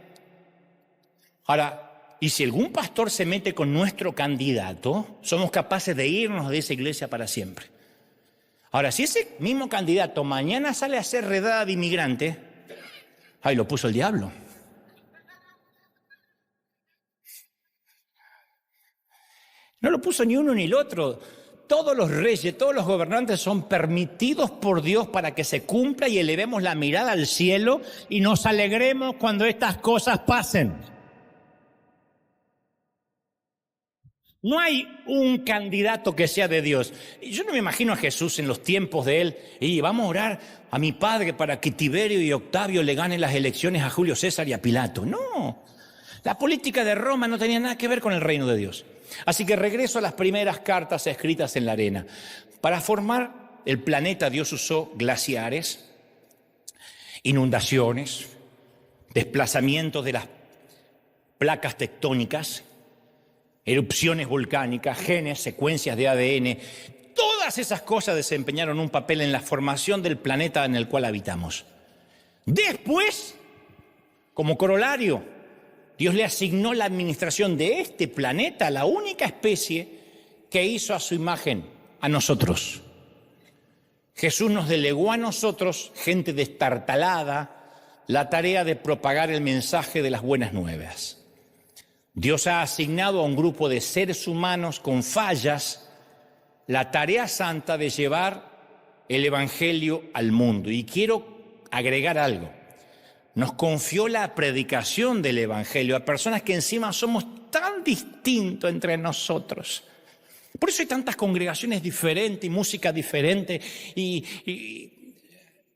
Ahora, y si algún pastor se mete con nuestro candidato, somos capaces de irnos de esa iglesia para siempre. Ahora, si ese mismo candidato mañana sale a hacer redada de inmigrante, ay, lo puso el diablo. No lo puso ni uno ni el otro. Todos los reyes, todos los gobernantes son permitidos por Dios para que se cumpla y elevemos la mirada al cielo y nos alegremos cuando estas cosas pasen. No hay un candidato que sea de Dios. Yo no me imagino a Jesús en los tiempos de él y vamos a orar a mi padre para que Tiberio y Octavio le ganen las elecciones a Julio César y a Pilato. No, la política de Roma no tenía nada que ver con el reino de Dios. Así que regreso a las primeras cartas escritas en la arena. Para formar el planeta Dios usó glaciares, inundaciones, desplazamientos de las placas tectónicas, erupciones volcánicas, genes, secuencias de ADN. Todas esas cosas desempeñaron un papel en la formación del planeta en el cual habitamos. Después, como corolario, Dios le asignó la administración de este planeta a la única especie que hizo a su imagen, a nosotros. Jesús nos delegó a nosotros, gente destartalada, la tarea de propagar el mensaje de las buenas nuevas. Dios ha asignado a un grupo de seres humanos con fallas la tarea santa de llevar el evangelio al mundo. Y quiero agregar algo. Nos confió la predicación del evangelio a personas que encima somos tan distintos entre nosotros. Por eso hay tantas congregaciones diferentes y música diferente. Y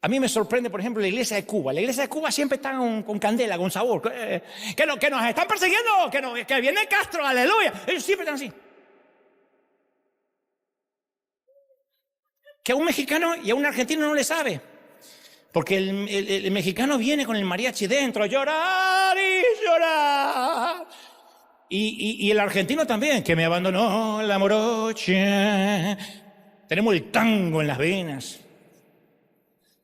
a mí me sorprende, por ejemplo, la iglesia de Cuba. La iglesia de Cuba siempre está con candela, con sabor. Que nos están persiguiendo, que viene Castro, aleluya. Ellos siempre están así. Que a un mexicano y a un argentino no le sabe. Porque el mexicano viene con el mariachi dentro, llorar y llorar. Y el argentino también, que me abandonó la morocha. Tenemos el tango en las venas.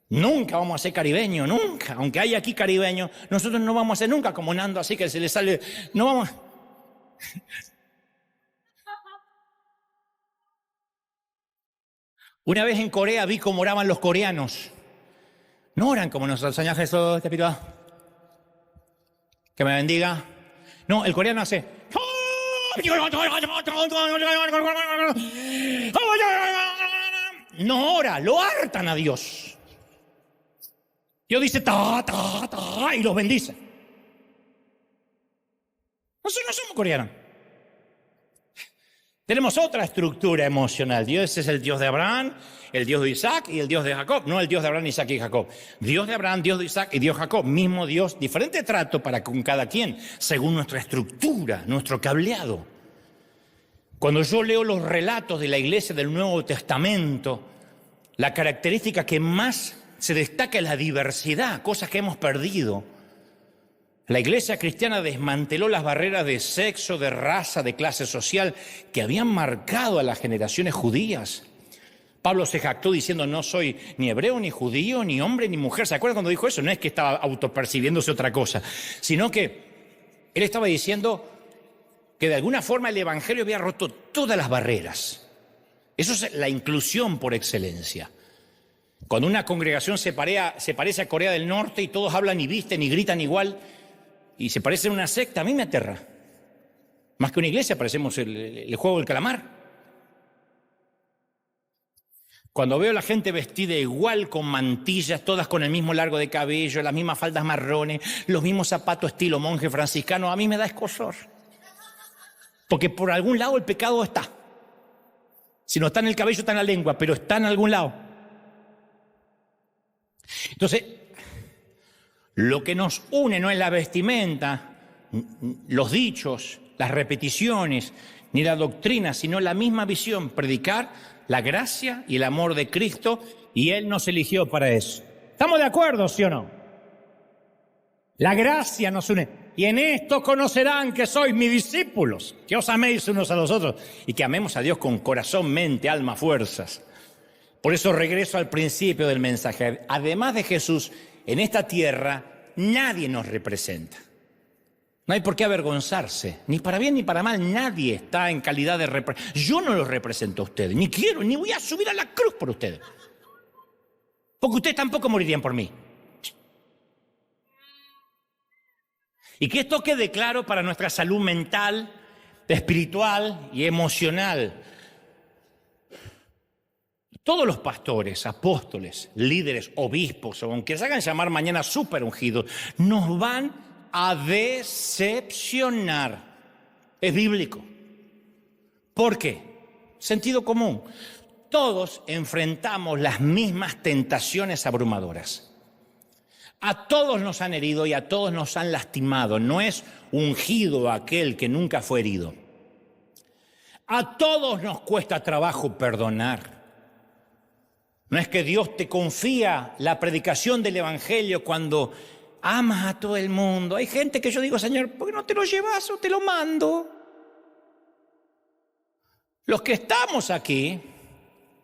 Nunca vamos a ser caribeños, nunca. Aunque hay aquí caribeños, nosotros no vamos a ser nunca como Nando, así que se le sale. No vamos. Una vez en Corea vi cómo oraban los coreanos. No oran como nosotros, Señor Jesús, te pido que me bendiga. No, el coreano hace. No ora, lo hartan a Dios. Dios dice ta, ta, ta, y los bendice. Nosotros no somos coreanos. Tenemos otra estructura emocional. Dios es el Dios de Abraham, el Dios de Isaac y el Dios de Jacob. No el Dios de Abraham, Isaac y Jacob. Dios de Abraham, Dios de Isaac y Dios de Jacob. Mismo Dios, diferente trato para con cada quien, según nuestra estructura, nuestro cableado. Cuando yo leo los relatos de la iglesia del Nuevo Testamento, la característica que más se destaca es la diversidad, cosas que hemos perdido. La iglesia cristiana desmanteló las barreras de sexo, de raza, de clase social que habían marcado a las generaciones judías. Pablo se jactó diciendo, no soy ni hebreo, ni judío, ni hombre, ni mujer. ¿Se acuerdan cuando dijo eso? No es que estaba autopercibiéndose otra cosa, sino que él estaba diciendo que de alguna forma el evangelio había roto todas las barreras. Eso es la inclusión por excelencia. Cuando una congregación se parece a Corea del Norte y todos hablan y visten y gritan igual y se parecen a una secta, a mí me aterra. Más que una iglesia, parecemos el juego del calamar. Cuando veo a la gente vestida igual con mantillas, todas con el mismo largo de cabello, las mismas faldas marrones, los mismos zapatos estilo monje franciscano, a mí me da escozor. Porque por algún lado el pecado está. Si no está en el cabello, está en la lengua, pero está en algún lado. Entonces, lo que nos une no es la vestimenta, los dichos, las repeticiones, ni la doctrina, sino la misma visión, predicar la gracia y el amor de Cristo, y Él nos eligió para eso. ¿Estamos de acuerdo, sí o no? La gracia nos une. Y en esto conocerán que sois mis discípulos, que os améis unos a los otros y que amemos a Dios con corazón, mente, alma, fuerzas. Por eso regreso al principio del mensaje. Además de Jesús, en esta tierra nadie nos representa. No hay por qué avergonzarse, ni para bien ni para mal. Nadie está en calidad de representante. Yo no los represento a ustedes, ni quiero, ni voy a subir a la cruz por ustedes. Porque ustedes tampoco morirían por mí. Y que esto quede claro para nuestra salud mental, espiritual y emocional. Todos los pastores, apóstoles, líderes, obispos, o aunque se hagan llamar mañana súper ungidos, nos van a decepcionar. Es bíblico. ¿Por qué? Sentido común. Todos enfrentamos las mismas tentaciones abrumadoras. A todos nos han herido y a todos nos han lastimado. No es ungido aquel que nunca fue herido. A todos nos cuesta trabajo perdonar. No es que Dios te confía la predicación del Evangelio cuando amas a todo el mundo. Hay gente que yo digo, Señor, ¿por qué no te lo llevas o te lo mando? Los que estamos aquí,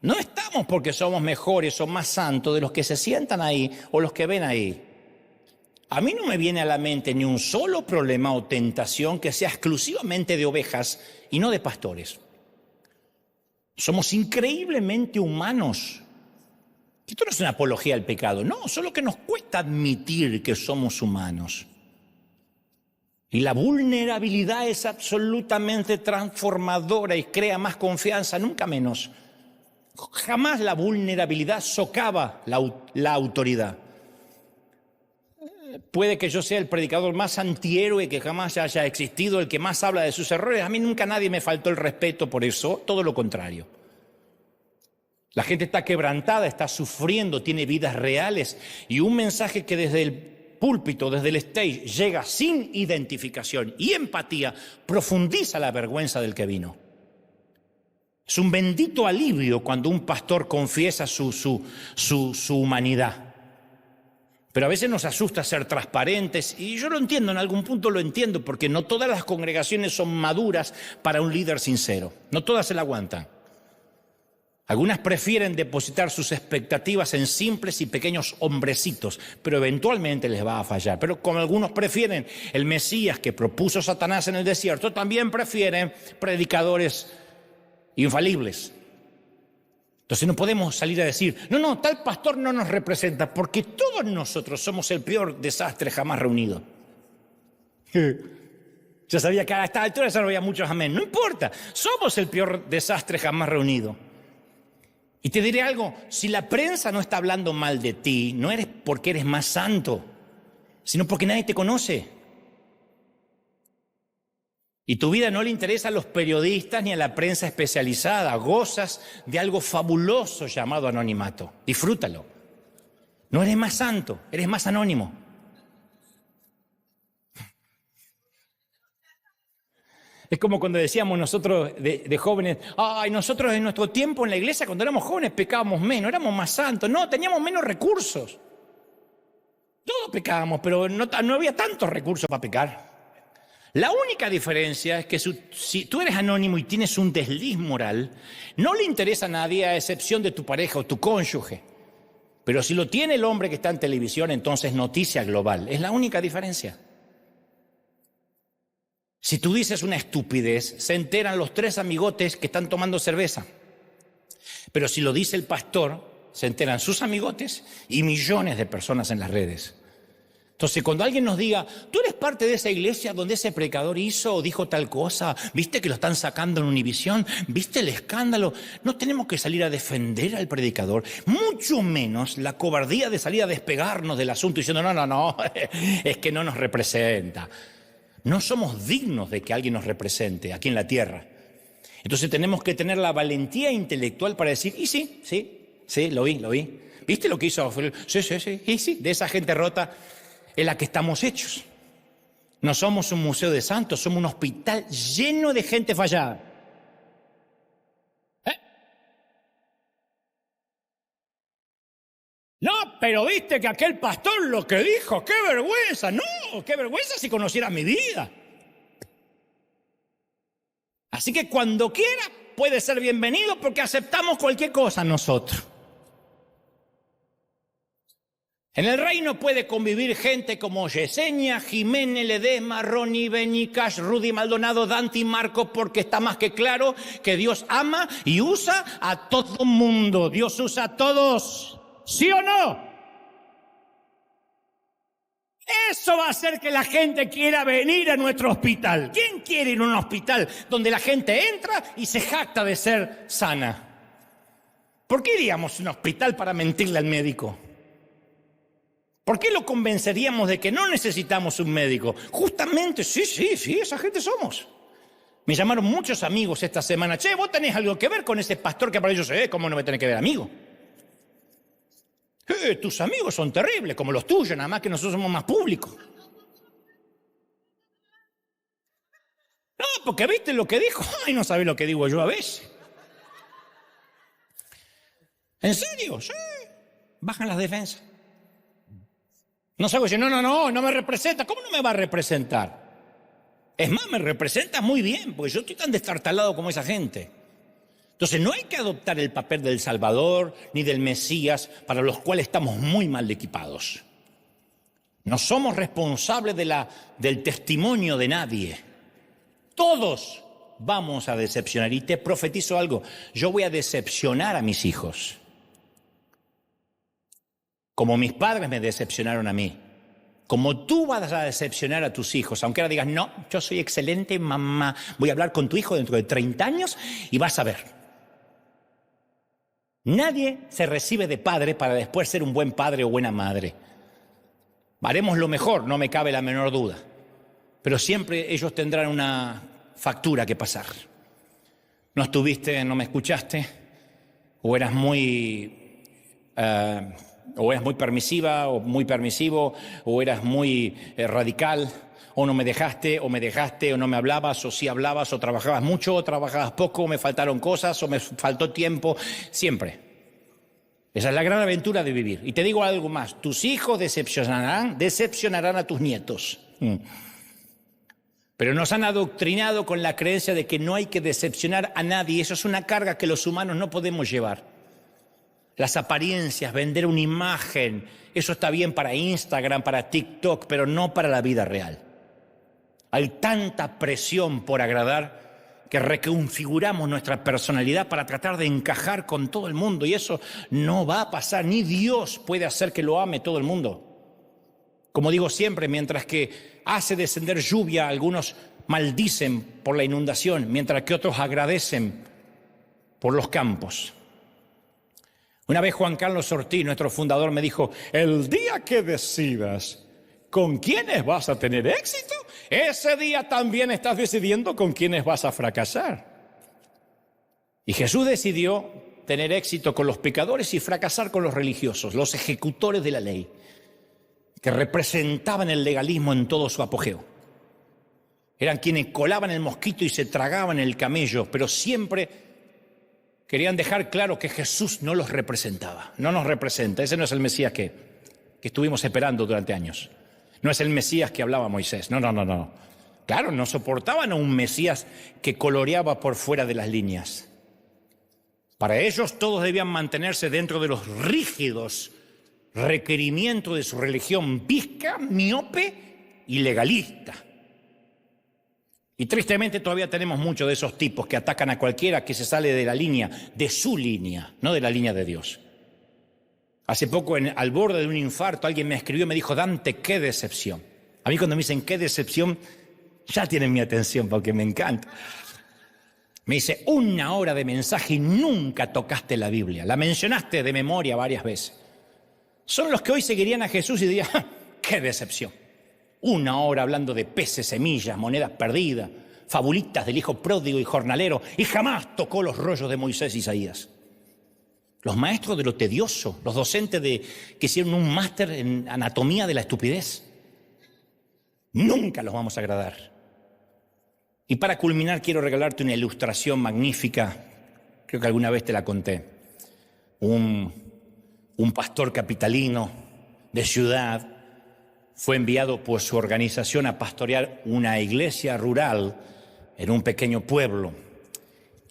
no estamos porque somos mejores o más santos de los que se sientan ahí o los que ven ahí. A mí no me viene a la mente ni un solo problema o tentación que sea exclusivamente de ovejas y no de pastores. Somos increíblemente humanos. Esto no es una apología al pecado, no, solo que nos cuesta admitir que somos humanos. Y la vulnerabilidad es absolutamente transformadora y crea más confianza, nunca menos. Jamás la vulnerabilidad socava la autoridad. Puede que yo sea el predicador más antihéroe que jamás haya existido, el que más habla de sus errores. A mí nunca nadie me faltó el respeto por eso, todo lo contrario. La gente está quebrantada, está sufriendo, tiene vidas reales y un mensaje que desde el púlpito, desde el stage, llega sin identificación y empatía, profundiza la vergüenza del que vino. Es un bendito alivio cuando un pastor confiesa su humanidad. Pero a veces nos asusta ser transparentes y yo lo entiendo, en algún punto lo entiendo, porque no todas las congregaciones son maduras para un líder sincero, no todas se la aguantan. Algunas prefieren depositar sus expectativas en simples y pequeños hombrecitos, pero eventualmente les va a fallar. Pero como algunos prefieren el Mesías que propuso Satanás en el desierto, también prefieren predicadores infalibles. Entonces no podemos salir a decir, no, tal pastor no nos representa, porque todos nosotros somos el peor desastre jamás reunido. Yo sabía que a esta altura ya no había muchos amén. No importa, somos el peor desastre jamás reunido. Y te diré algo, si la prensa no está hablando mal de ti, no eres porque eres más santo, sino porque nadie te conoce. Y tu vida no le interesa a los periodistas ni a la prensa especializada. Gozas de algo fabuloso llamado anonimato. Disfrútalo. No eres más santo, eres más anónimo. Es como cuando decíamos nosotros de jóvenes, nosotros en nuestro tiempo en la iglesia, cuando éramos jóvenes, pecábamos menos, éramos más santos. No, teníamos menos recursos. Todos pecábamos, pero no había tantos recursos para pecar. La única diferencia es que si tú eres anónimo y tienes un desliz moral, no le interesa a nadie a excepción de tu pareja o tu cónyuge. Pero si lo tiene el hombre que está en televisión, entonces noticia global. Es la única diferencia. Si tú dices una estupidez, se enteran los 3 amigotes que están tomando cerveza. Pero si lo dice el pastor, se enteran sus amigotes y millones de personas en las redes. Entonces, cuando alguien nos diga, tú eres parte de esa iglesia donde ese predicador hizo o dijo tal cosa, viste que lo están sacando en Univisión, viste el escándalo, no tenemos que salir a defender al predicador, mucho menos la cobardía de salir a despegarnos del asunto diciendo, no, es que no nos representa. No somos dignos de que alguien nos represente aquí en la tierra. Entonces tenemos que tener la valentía intelectual para decir, y sí, lo vi. ¿Viste lo que hizo? Sí, de esa gente rota es la que estamos hechos. No somos un museo de santos, somos un hospital lleno de gente fallada. No, pero viste que aquel pastor lo que dijo, qué vergüenza. No, qué vergüenza si conociera mi vida. Así que cuando quiera puede ser bienvenido porque aceptamos cualquier cosa nosotros. En el reino puede convivir gente como Yesenia, Jiménez, Ledesma, Ronnie, Benny, Cash, Rudy Maldonado, Dante y Marco, porque está más que claro que Dios ama y usa a todo mundo. Dios usa a todos, ¿sí o no? Eso va a hacer que la gente quiera venir a nuestro hospital. ¿Quién quiere ir a un hospital donde la gente entra y se jacta de ser sana? ¿Por qué iríamos a un hospital para mentirle al médico? ¿Por qué lo convenceríamos de que no necesitamos un médico? Justamente, sí, esa gente somos. Me llamaron muchos amigos esta semana. Che, ¿vos tenés algo que ver con ese pastor que para ellos ¿cómo no me tenés que ver, amigo? Tus amigos son terribles, como los tuyos, nada más que nosotros somos más públicos. No, porque viste lo que dijo. Ay, no sabés lo que digo yo a veces. ¿En serio? Sí. Bajan las defensas. No salgo diciendo, no me representa. ¿Cómo no me va a representar? Es más, me representa muy bien, porque yo estoy tan destartalado como esa gente. Entonces no hay que adoptar el papel del Salvador ni del Mesías, para los cuales estamos muy mal equipados. No somos responsables del testimonio de nadie. Todos vamos a decepcionar. Y te profetizo algo, yo voy a decepcionar a mis hijos. Como mis padres me decepcionaron a mí. Como tú vas a decepcionar a tus hijos, aunque ahora digas, no, yo soy excelente mamá, voy a hablar con tu hijo dentro de 30 años y vas a ver. Nadie se recibe de padre para después ser un buen padre o buena madre. Haremos lo mejor, no me cabe la menor duda. Pero siempre ellos tendrán una factura que pasar. No estuviste, no me escuchaste, o eras muy permisiva o muy permisivo, o eras muy radical, o no me dejaste, o no me hablabas, o sí hablabas, o trabajabas mucho, o trabajabas poco, o me faltaron cosas, o me faltó tiempo, siempre. Esa es la gran aventura de vivir. Y te digo algo más, tus hijos decepcionarán a tus nietos. Pero nos han adoctrinado con la creencia de que no hay que decepcionar a nadie. Eso es una carga que los humanos no podemos llevar. Las apariencias, vender una imagen, eso está bien para Instagram, para TikTok, pero no para la vida real. Hay tanta presión por agradar que reconfiguramos nuestra personalidad para tratar de encajar con todo el mundo, y eso no va a pasar. Ni Dios puede hacer que lo ame todo el mundo. Como digo siempre, mientras que hace descender lluvia, algunos maldicen por la inundación, mientras que otros agradecen por los campos. Una vez Juan Carlos Ortiz, nuestro fundador, me dijo, el día que decidas con quiénes vas a tener éxito, ese día también estás decidiendo con quiénes vas a fracasar. Y Jesús decidió tener éxito con los pecadores y fracasar con los religiosos, los ejecutores de la ley, que representaban el legalismo en todo su apogeo. Eran quienes colaban el mosquito y se tragaban el camello, pero siempre querían dejar claro que Jesús no los representaba, no nos representa. Ese no es el Mesías que estuvimos esperando durante años. No es el Mesías que hablaba Moisés, no. Claro, no soportaban a un Mesías que coloreaba por fuera de las líneas. Para ellos todos debían mantenerse dentro de los rígidos requerimientos de su religión visca, miope y legalista. Y tristemente todavía tenemos muchos de esos tipos que atacan a cualquiera que se sale de la línea, de su línea, no de la línea de Dios. Hace poco, al borde de un infarto, alguien me escribió y me dijo: Dante, qué decepción. A mí cuando me dicen qué decepción, ya tienen mi atención porque me encanta. Me dice: 1 hora de mensaje y nunca tocaste la Biblia. La mencionaste de memoria varias veces. Son los que hoy seguirían a Jesús y dirían: ¡ja! ¡Qué decepción! 1 hora hablando de peces, semillas, monedas perdidas, fabulitas del hijo pródigo y jornalero, y jamás tocó los rollos de Moisés y Isaías. Los maestros de lo tedioso, los docentes que hicieron un máster en anatomía de la estupidez. Nunca los vamos a agradar. Y para culminar quiero regalarte una ilustración magnífica, creo que alguna vez te la conté. Un pastor capitalino de ciudad fue enviado por su organización a pastorear una iglesia rural en un pequeño pueblo.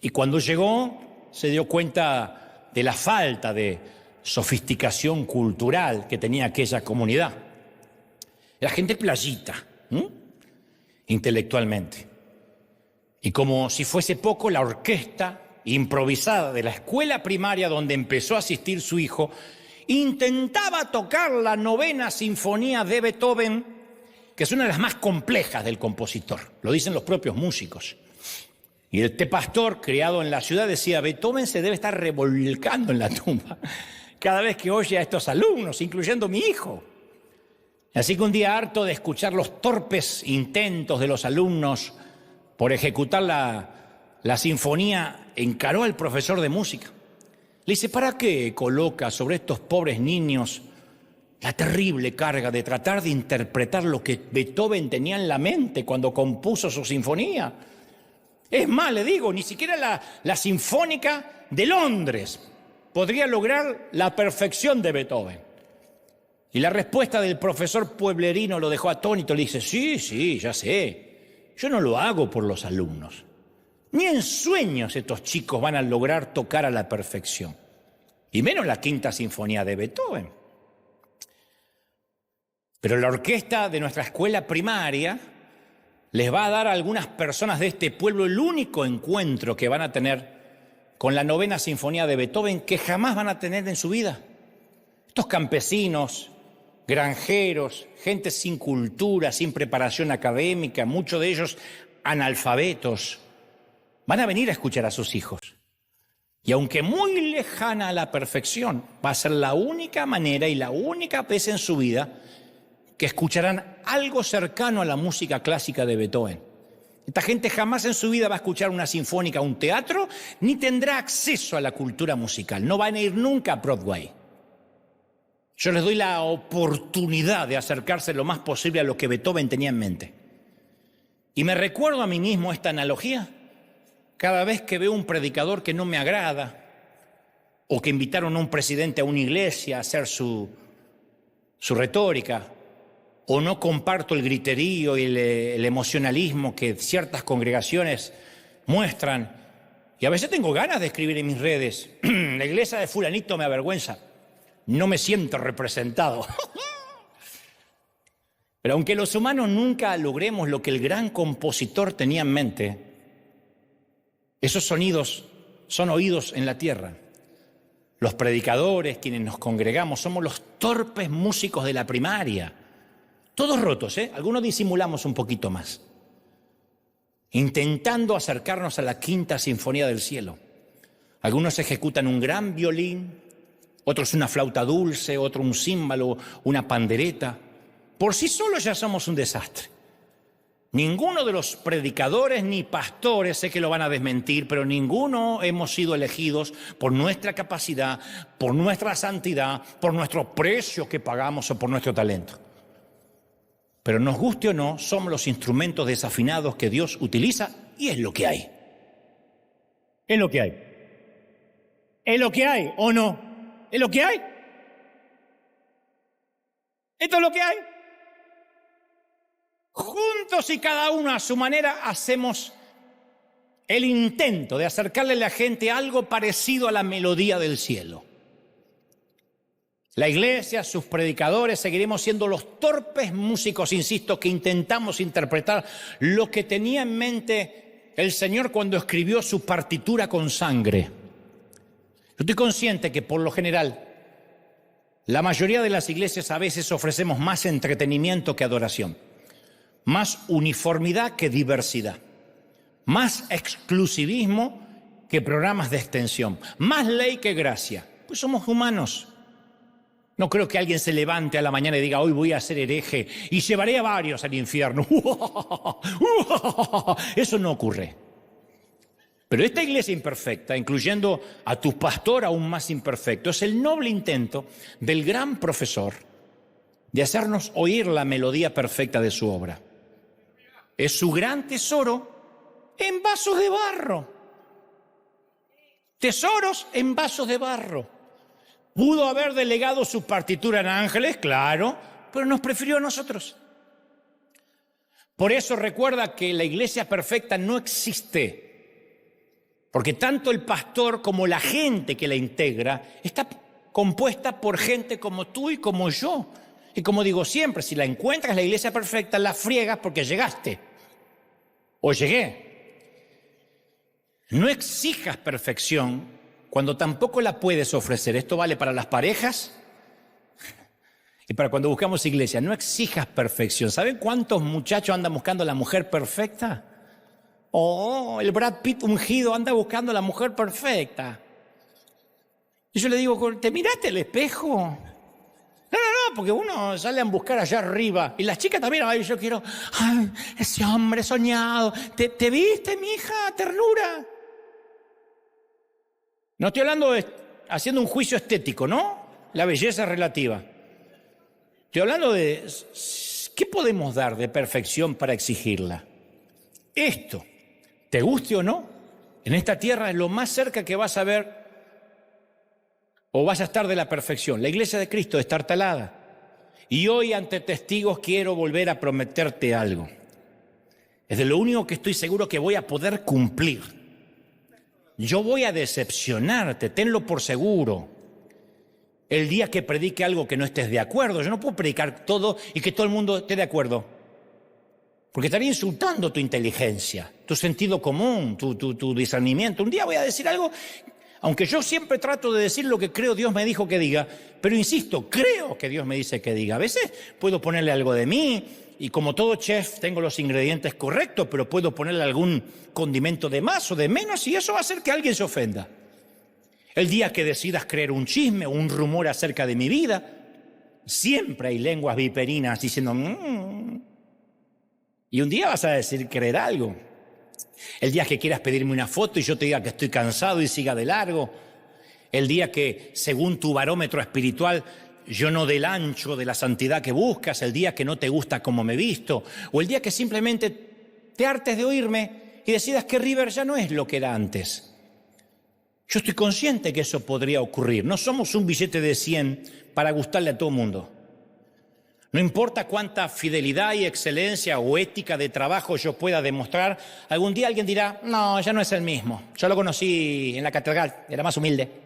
Y cuando llegó se dio cuenta de la falta de sofisticación cultural que tenía aquella comunidad. Era gente playita, intelectualmente. Y como si fuese poco, la orquesta improvisada de la escuela primaria donde empezó a asistir su hijo intentaba tocar la 9ª sinfonía de Beethoven, que es una de las más complejas del compositor, lo dicen los propios músicos. Y este pastor, criado en la ciudad, decía: Beethoven se debe estar revolcando en la tumba cada vez que oye a estos alumnos, incluyendo mi hijo. Así que un día, harto de escuchar los torpes intentos de los alumnos por ejecutar la sinfonía, encaró al profesor de música. Le dice: ¿para qué coloca sobre estos pobres niños la terrible carga de tratar de interpretar lo que Beethoven tenía en la mente cuando compuso su sinfonía? Es más, le digo, ni siquiera la Sinfónica de Londres podría lograr la perfección de Beethoven. Y la respuesta del profesor pueblerino lo dejó atónito. Le dice: sí, ya sé, yo no lo hago por los alumnos. Ni en sueños estos chicos van a lograr tocar a la perfección. Y menos la 5ª Sinfonía de Beethoven. Pero la orquesta de nuestra escuela primaria les va a dar a algunas personas de este pueblo el único encuentro que van a tener con la 9ª Sinfonía de Beethoven que jamás van a tener en su vida. Estos campesinos, granjeros, gente sin cultura, sin preparación académica, muchos de ellos analfabetos, van a venir a escuchar a sus hijos. Y aunque muy lejana a la perfección, va a ser la única manera y la única vez en su vida que escucharán algo cercano a la música clásica de Beethoven. Esta gente jamás en su vida va a escuchar una sinfónica, un teatro, ni tendrá acceso a la cultura musical. No van a ir nunca a Broadway. Yo les doy la oportunidad de acercarse lo más posible a lo que Beethoven tenía en mente. Y me recuerdo a mí mismo esta analogía cada vez que veo un predicador que no me agrada, o que invitaron a un presidente a una iglesia a hacer su retórica, o no comparto el griterío y el emocionalismo que ciertas congregaciones muestran. Y a veces tengo ganas de escribir en mis redes: la iglesia de fulanito me avergüenza, no me siento representado. Pero aunque los humanos nunca logremos lo que el gran compositor tenía en mente, esos sonidos son oídos en la tierra. Los predicadores, quienes nos congregamos, somos los torpes músicos de la primaria. Todos rotos, ¿eh? Algunos disimulamos un poquito más, intentando acercarnos a la 5ª Sinfonía del cielo. Algunos ejecutan un gran violín, otros una flauta dulce, otro un címbalo, una pandereta. Por sí solos ya somos un desastre. Ninguno de los predicadores ni pastores, sé que lo van a desmentir, pero ninguno hemos sido elegidos por nuestra capacidad, por nuestra santidad, por nuestro precio que pagamos o por nuestro talento. Pero nos guste o no, somos los instrumentos desafinados que Dios utiliza y es lo que hay. Es lo que hay. Es lo que hay, ¿o no? Es lo que hay. Esto es lo que hay. Juntos y cada uno a su manera hacemos el intento de acercarle a la gente algo parecido a la melodía del cielo. La iglesia, sus predicadores, seguiremos siendo los torpes músicos, insisto, que intentamos interpretar lo que tenía en mente el Señor cuando escribió su partitura con sangre. Yo estoy consciente que por lo general la mayoría de las iglesias a veces ofrecemos más entretenimiento que adoración, más uniformidad que diversidad, más exclusivismo que programas de extensión, más ley que gracia. Pues somos humanos. No creo que alguien se levante a la mañana y diga, hoy voy a ser hereje y llevaré a varios al infierno. Eso no ocurre. Pero esta iglesia imperfecta, incluyendo a tu pastor aún más imperfecto, es el noble intento del gran profesor de hacernos oír la melodía perfecta de su obra. Es su gran tesoro en vasos de barro. Tesoros en vasos de barro. ¿Pudo haber delegado su partitura en ángeles? Claro, pero nos prefirió a nosotros. Por eso recuerda que la iglesia perfecta no existe, porque tanto el pastor como la gente que la integra está compuesta por gente como tú y como yo. Y como digo siempre, si la encuentras la iglesia perfecta, la friegas porque llegaste o llegué. No exijas perfección cuando tampoco la puedes ofrecer. Esto vale para las parejas y para cuando buscamos iglesia. No exijas perfección. ¿Saben cuántos muchachos andan buscando la mujer perfecta? Oh, el Brad Pitt ungido anda buscando la mujer perfecta. Y yo le digo, ¿te miraste al espejo? No, porque uno sale a buscar allá arriba. Y las chicas también, ay, yo quiero, ay, ese hombre soñado. ¿Te viste, mija? Ternura. No estoy hablando de haciendo un juicio estético, ¿no? La belleza es relativa. Estoy hablando de ¿qué podemos dar de perfección para exigirla? Esto, te guste o no, en esta tierra es lo más cerca que vas a ver o vas a estar de la perfección. La iglesia de Cristo está talada. Y hoy ante testigos quiero volver a prometerte algo. Es de lo único que estoy seguro que voy a poder cumplir. Yo voy a decepcionarte, tenlo por seguro. El día que predique algo que no estés de acuerdo, yo no puedo predicar todo y que todo el mundo esté de acuerdo. Porque estaría insultando tu inteligencia, tu sentido común, tu discernimiento. Un día voy a decir algo, aunque yo siempre trato de decir lo que creo Dios me dijo que diga, pero insisto, creo que Dios me dice que diga. A veces puedo ponerle algo de mí, y como todo chef tengo los ingredientes correctos, pero puedo ponerle algún condimento de más o de menos y eso va a hacer que alguien se ofenda. El día que decidas creer un chisme o un rumor acerca de mi vida, siempre hay lenguas viperinas diciendo y un día vas a decir creer algo. El día que quieras pedirme una foto y yo te diga que estoy cansado y siga de largo. El día que, según tu barómetro espiritual, yo no del ancho de la santidad que buscas, el día que no te gusta cómo me he visto, o el día que simplemente te hartes de oírme y decidas que River ya no es lo que era antes. Yo estoy consciente que eso podría ocurrir. No somos un billete de 100 para gustarle a todo el mundo. No importa cuánta fidelidad y excelencia o ética de trabajo yo pueda demostrar, algún día alguien dirá, no, ya no es el mismo. Yo lo conocí en la catedral, era más humilde.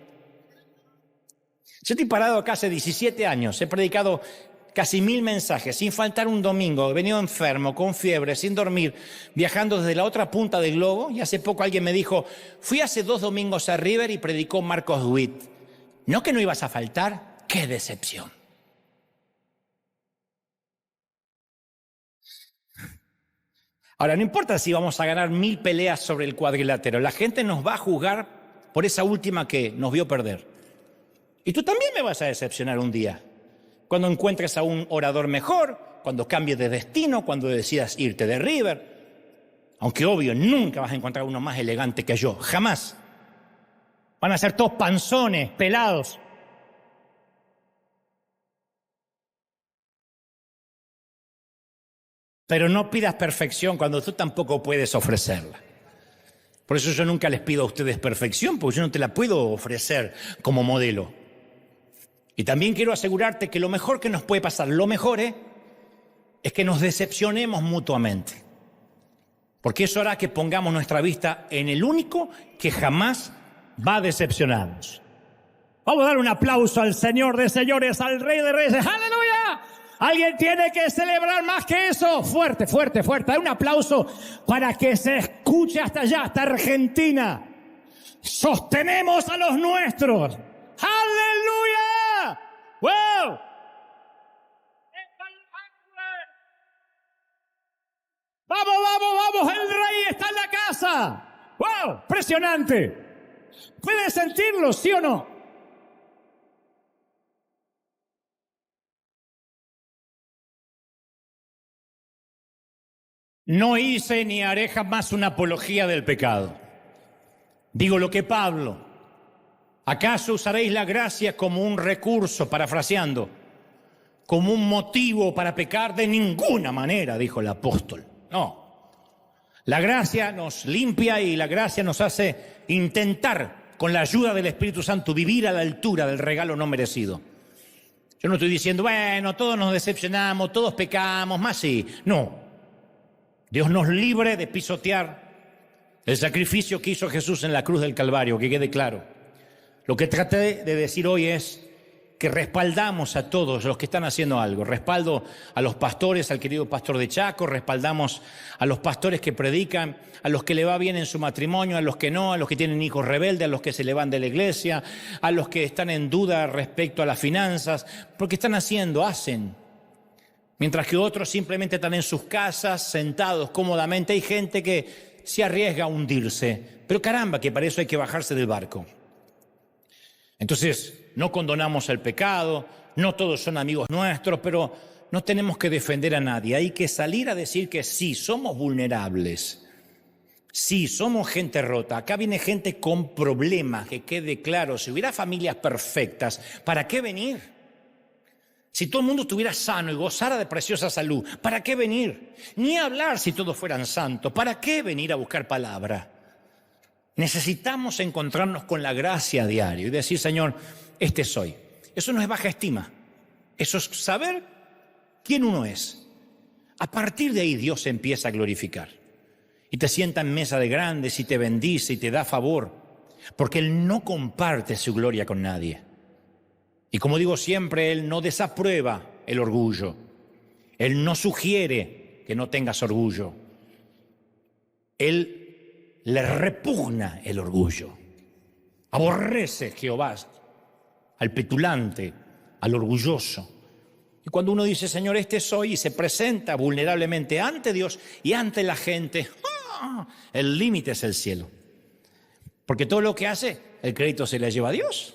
Yo estoy parado acá hace 17 años, he predicado casi 1000 mensajes, sin faltar un domingo, he venido enfermo, con fiebre, sin dormir, viajando desde la otra punta del globo, y hace poco alguien me dijo, fui hace 2 domingos a River y predicó Marcos Witt. ¿No que no ibas a faltar? ¡Qué decepción! Ahora, no importa si vamos a ganar 1000 peleas sobre el cuadrilátero, la gente nos va a juzgar por esa última que nos vio perder. Y tú también me vas a decepcionar un día, cuando encuentres a un orador mejor, cuando cambies de destino, cuando decidas irte de River. Aunque obvio, nunca vas a encontrar uno más elegante que yo, jamás. Van a ser todos panzones, pelados. Pero no pidas perfección cuando tú tampoco puedes ofrecerla. Por eso yo nunca les pido a ustedes perfección, porque yo no te la puedo ofrecer como modelo. Y también quiero asegurarte que lo mejor que nos puede pasar, lo mejor es que nos decepcionemos mutuamente. Porque eso hará que pongamos nuestra vista en el único que jamás va a decepcionarnos. Vamos a dar un aplauso al Señor de señores, al Rey de reyes. ¡Aleluya! Alguien tiene que celebrar más que eso. Fuerte, fuerte, fuerte. Hay un aplauso para que se escuche hasta allá, hasta Argentina. Sostenemos a los nuestros. ¡Aleluya! ¡Wow! ¡Vamos, vamos, vamos! ¡El Rey está en la casa! ¡Wow! ¡Impresionante! ¿Pueden sentirlo, sí o no? No hice ni haré jamás una apología del pecado. Digo lo que Pablo. ¿Acaso usaréis la gracia como un recurso, parafraseando, como un motivo para pecar? De ninguna manera, dijo el apóstol. No. La gracia nos limpia y la gracia nos hace intentar, con la ayuda del Espíritu Santo, vivir a la altura del regalo no merecido. Yo no estoy diciendo, bueno, todos nos decepcionamos, todos pecamos, más sí. No. Dios nos libre de pisotear el sacrificio que hizo Jesús en la cruz del Calvario, que quede claro. Lo que traté de decir hoy es que respaldamos a todos los que están haciendo algo. Respaldo a los pastores, al querido pastor de Chaco, respaldamos a los pastores que predican, a los que le va bien en su matrimonio, a los que no, a los que tienen hijos rebeldes, a los que se le van de la iglesia, a los que están en duda respecto a las finanzas, porque están haciendo, hacen. Mientras que otros simplemente están en sus casas, sentados cómodamente. Hay gente que se arriesga a hundirse. Pero caramba, que para eso hay que bajarse del barco. Entonces, no condonamos el pecado, no todos son amigos nuestros, pero no tenemos que defender a nadie. Hay que salir a decir que sí, somos vulnerables. Sí, somos gente rota. Acá viene gente con problemas, que quede claro. Si hubiera familias perfectas, ¿para qué venir? Si todo el mundo estuviera sano y gozara de preciosa salud, ¿para qué venir? Ni hablar si todos fueran santos. ¿Para qué venir a buscar palabra? Necesitamos encontrarnos con la gracia a diario y decir, Señor, este soy. Eso no es baja estima. Eso es saber quién uno es. A partir de ahí Dios se empieza a glorificar. Y te sienta en mesa de grandes y te bendice y te da favor. Porque Él no comparte su gloria con nadie. Y como digo siempre, Él no desaprueba el orgullo. Él no sugiere que no tengas orgullo. Él le repugna el orgullo. Aborrece Jehová al petulante, al orgulloso. Y cuando uno dice, Señor, este soy, y se presenta vulnerablemente ante Dios y ante la gente, el límite es el cielo. Porque todo lo que hace, el crédito se le lleva a Dios.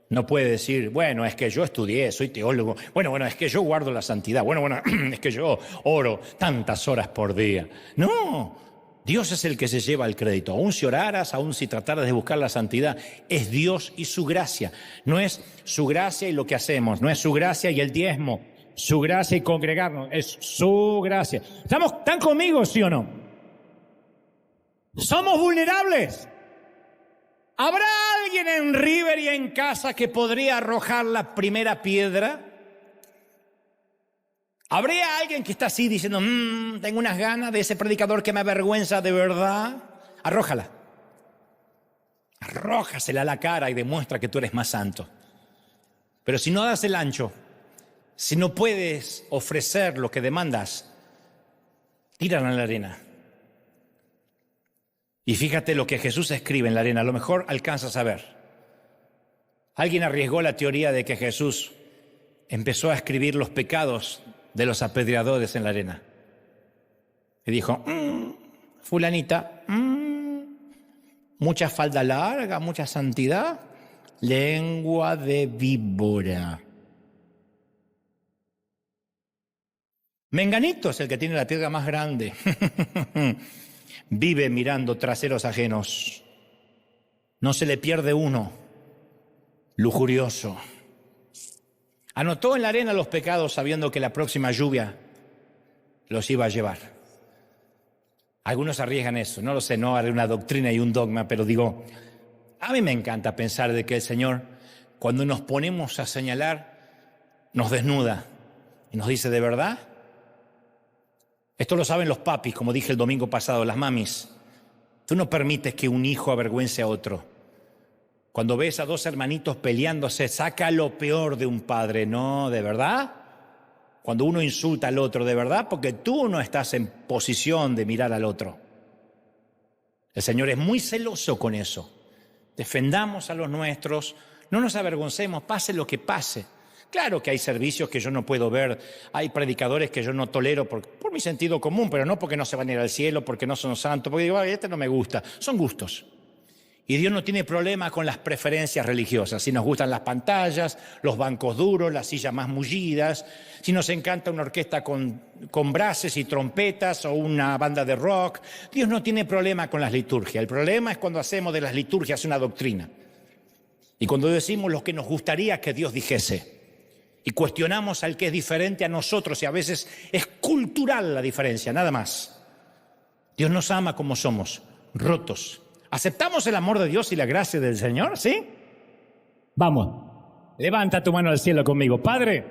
No puede decir, bueno, es que yo estudié, soy teólogo, bueno, es que yo guardo la santidad, bueno, es que yo oro tantas horas por día. No, Dios es el que se lleva el crédito. Aún si oraras, aún si trataras de buscar la santidad, es Dios y su gracia. No es su gracia y lo que hacemos, no es su gracia y el diezmo, su gracia y congregarnos, es su gracia. ¿Están conmigo, sí o no? Somos vulnerables. ¿Habrá alguien en River y en casa que podría arrojar la primera piedra? ¿Habría alguien que está así diciendo, tengo unas ganas de ese predicador que me avergüenza de verdad? Arrójala. Arrójasela a la cara y demuestra que tú eres más santo. Pero si no das el ancho, si no puedes ofrecer lo que demandas, tírala en la arena. Y fíjate lo que Jesús escribe en la arena, a lo mejor alcanzas a ver. Alguien arriesgó la teoría de que Jesús empezó a escribir los pecados de los apedreadores en la arena. Y dijo, fulanita, mucha falda larga, mucha santidad, lengua de víbora. Menganito es el que tiene la tierra más grande. Vive mirando traseros ajenos. No se le pierde uno. Lujurioso. Anotó en la arena los pecados sabiendo que la próxima lluvia los iba a llevar. Algunos arriesgan eso. No lo sé, no haré una doctrina y un dogma, pero digo, a mí me encanta pensar de que el Señor, cuando nos ponemos a señalar, nos desnuda y nos dice, ¿de verdad? Esto lo saben los papis, como dije el domingo pasado, las mamis. Tú no permites que un hijo avergüence a otro. Cuando ves a dos hermanitos peleándose, saca lo peor de un padre, ¿no? ¿De verdad? Cuando uno insulta al otro, ¿de verdad? Porque tú no estás en posición de mirar al otro. El Señor es muy celoso con eso. Defendamos a los nuestros, no nos avergoncemos, pase lo que pase. Claro que hay servicios que yo no puedo ver, hay predicadores que yo no tolero por mi sentido común, pero no porque no se van a ir al cielo, porque no son santos, porque digo, este no me gusta. Son gustos. Y Dios no tiene problema con las preferencias religiosas. Si nos gustan las pantallas, los bancos duros, las sillas más mullidas, si nos encanta una orquesta con brases y trompetas o una banda de rock, Dios no tiene problema con las liturgias. El problema es cuando hacemos de las liturgias una doctrina. Y cuando decimos lo que nos gustaría que Dios dijese. Y cuestionamos al que es diferente a nosotros y a veces es cultural la diferencia, nada más. Dios nos ama como somos, rotos. ¿Aceptamos el amor de Dios y la gracia del Señor? ¿Sí? Vamos, levanta tu mano al cielo conmigo. Padre,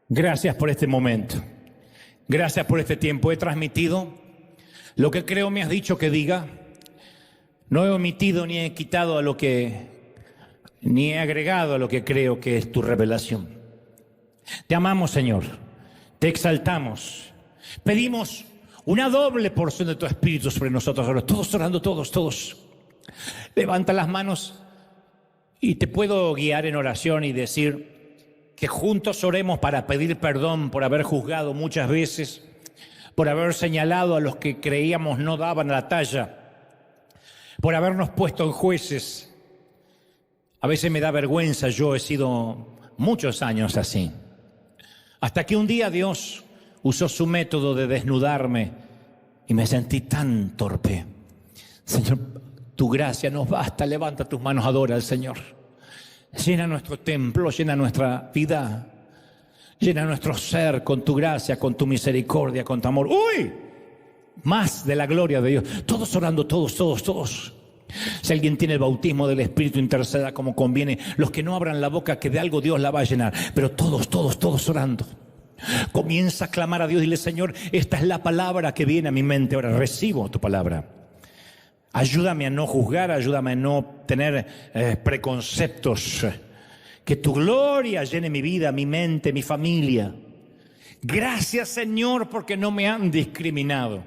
gracias por este momento. Gracias por este tiempo. He transmitido lo que creo me has dicho que diga. No he omitido ni he quitado ni he agregado a lo que creo que es tu revelación. Te amamos, Señor. Te exaltamos. Pedimos una doble porción de tu Espíritu sobre nosotros ahora. Todos orando, todos. Levanta las manos y te puedo guiar en oración y decir que juntos oremos para pedir perdón por haber juzgado muchas veces, por haber señalado a los que creíamos no daban la talla, por habernos puesto en jueces. A veces me da vergüenza, yo he sido muchos años así. Hasta que un día Dios usó su método de desnudarme y me sentí tan torpe. Señor, tu gracia nos basta. Levanta tus manos, adora al Señor. Llena nuestro templo, llena nuestra vida, llena nuestro ser con tu gracia, con tu misericordia, con tu amor. ¡Uy! Más de la gloria de Dios. Todos orando, todos. Si alguien tiene el bautismo del Espíritu, interceda como conviene. Los que no abran la boca, que de algo Dios la va a llenar. Pero todos orando. Comienza a clamar a Dios. Dile, Señor, esta es la palabra que viene a mi mente. Ahora recibo tu palabra. Ayúdame a no juzgar, ayúdame a no tener preconceptos. Que tu gloria llene mi vida, mi mente, mi familia. Gracias, Señor, porque no me han discriminado.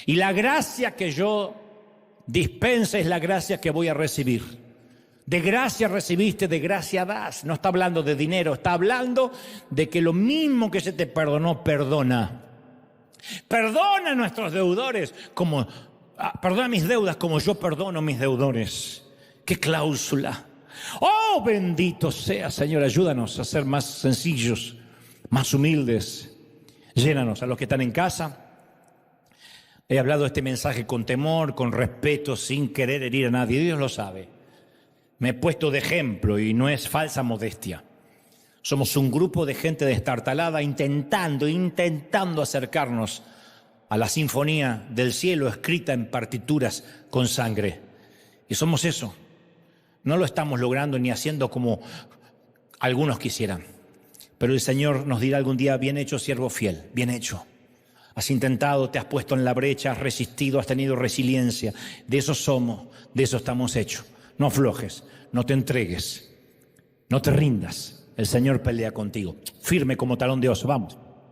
Y la gracia que yo dispensa es la gracia que voy a recibir. De gracia recibiste, de gracia das. No está hablando de dinero, está hablando de que lo mismo que se te perdonó, perdona. Perdona a nuestros deudores, perdona mis deudas como yo perdono a mis deudores. ¡Qué cláusula! ¡Oh, bendito sea, Señor! Ayúdanos a ser más sencillos, más humildes. Llénanos a los que están en casa. He hablado este mensaje con temor, con respeto, sin querer herir a nadie. Dios lo sabe. Me he puesto de ejemplo y no es falsa modestia. Somos un grupo de gente destartalada intentando acercarnos a la sinfonía del cielo escrita en partituras con sangre. Y somos eso. No lo estamos logrando ni haciendo como algunos quisieran. Pero el Señor nos dirá algún día, bien hecho, siervo fiel, bien hecho. Has intentado, te has puesto en la brecha, has resistido, has tenido resiliencia. De eso somos, de eso estamos hechos. No aflojes, no te entregues, no te rindas. El Señor pelea contigo. Firme como talón de oso, vamos.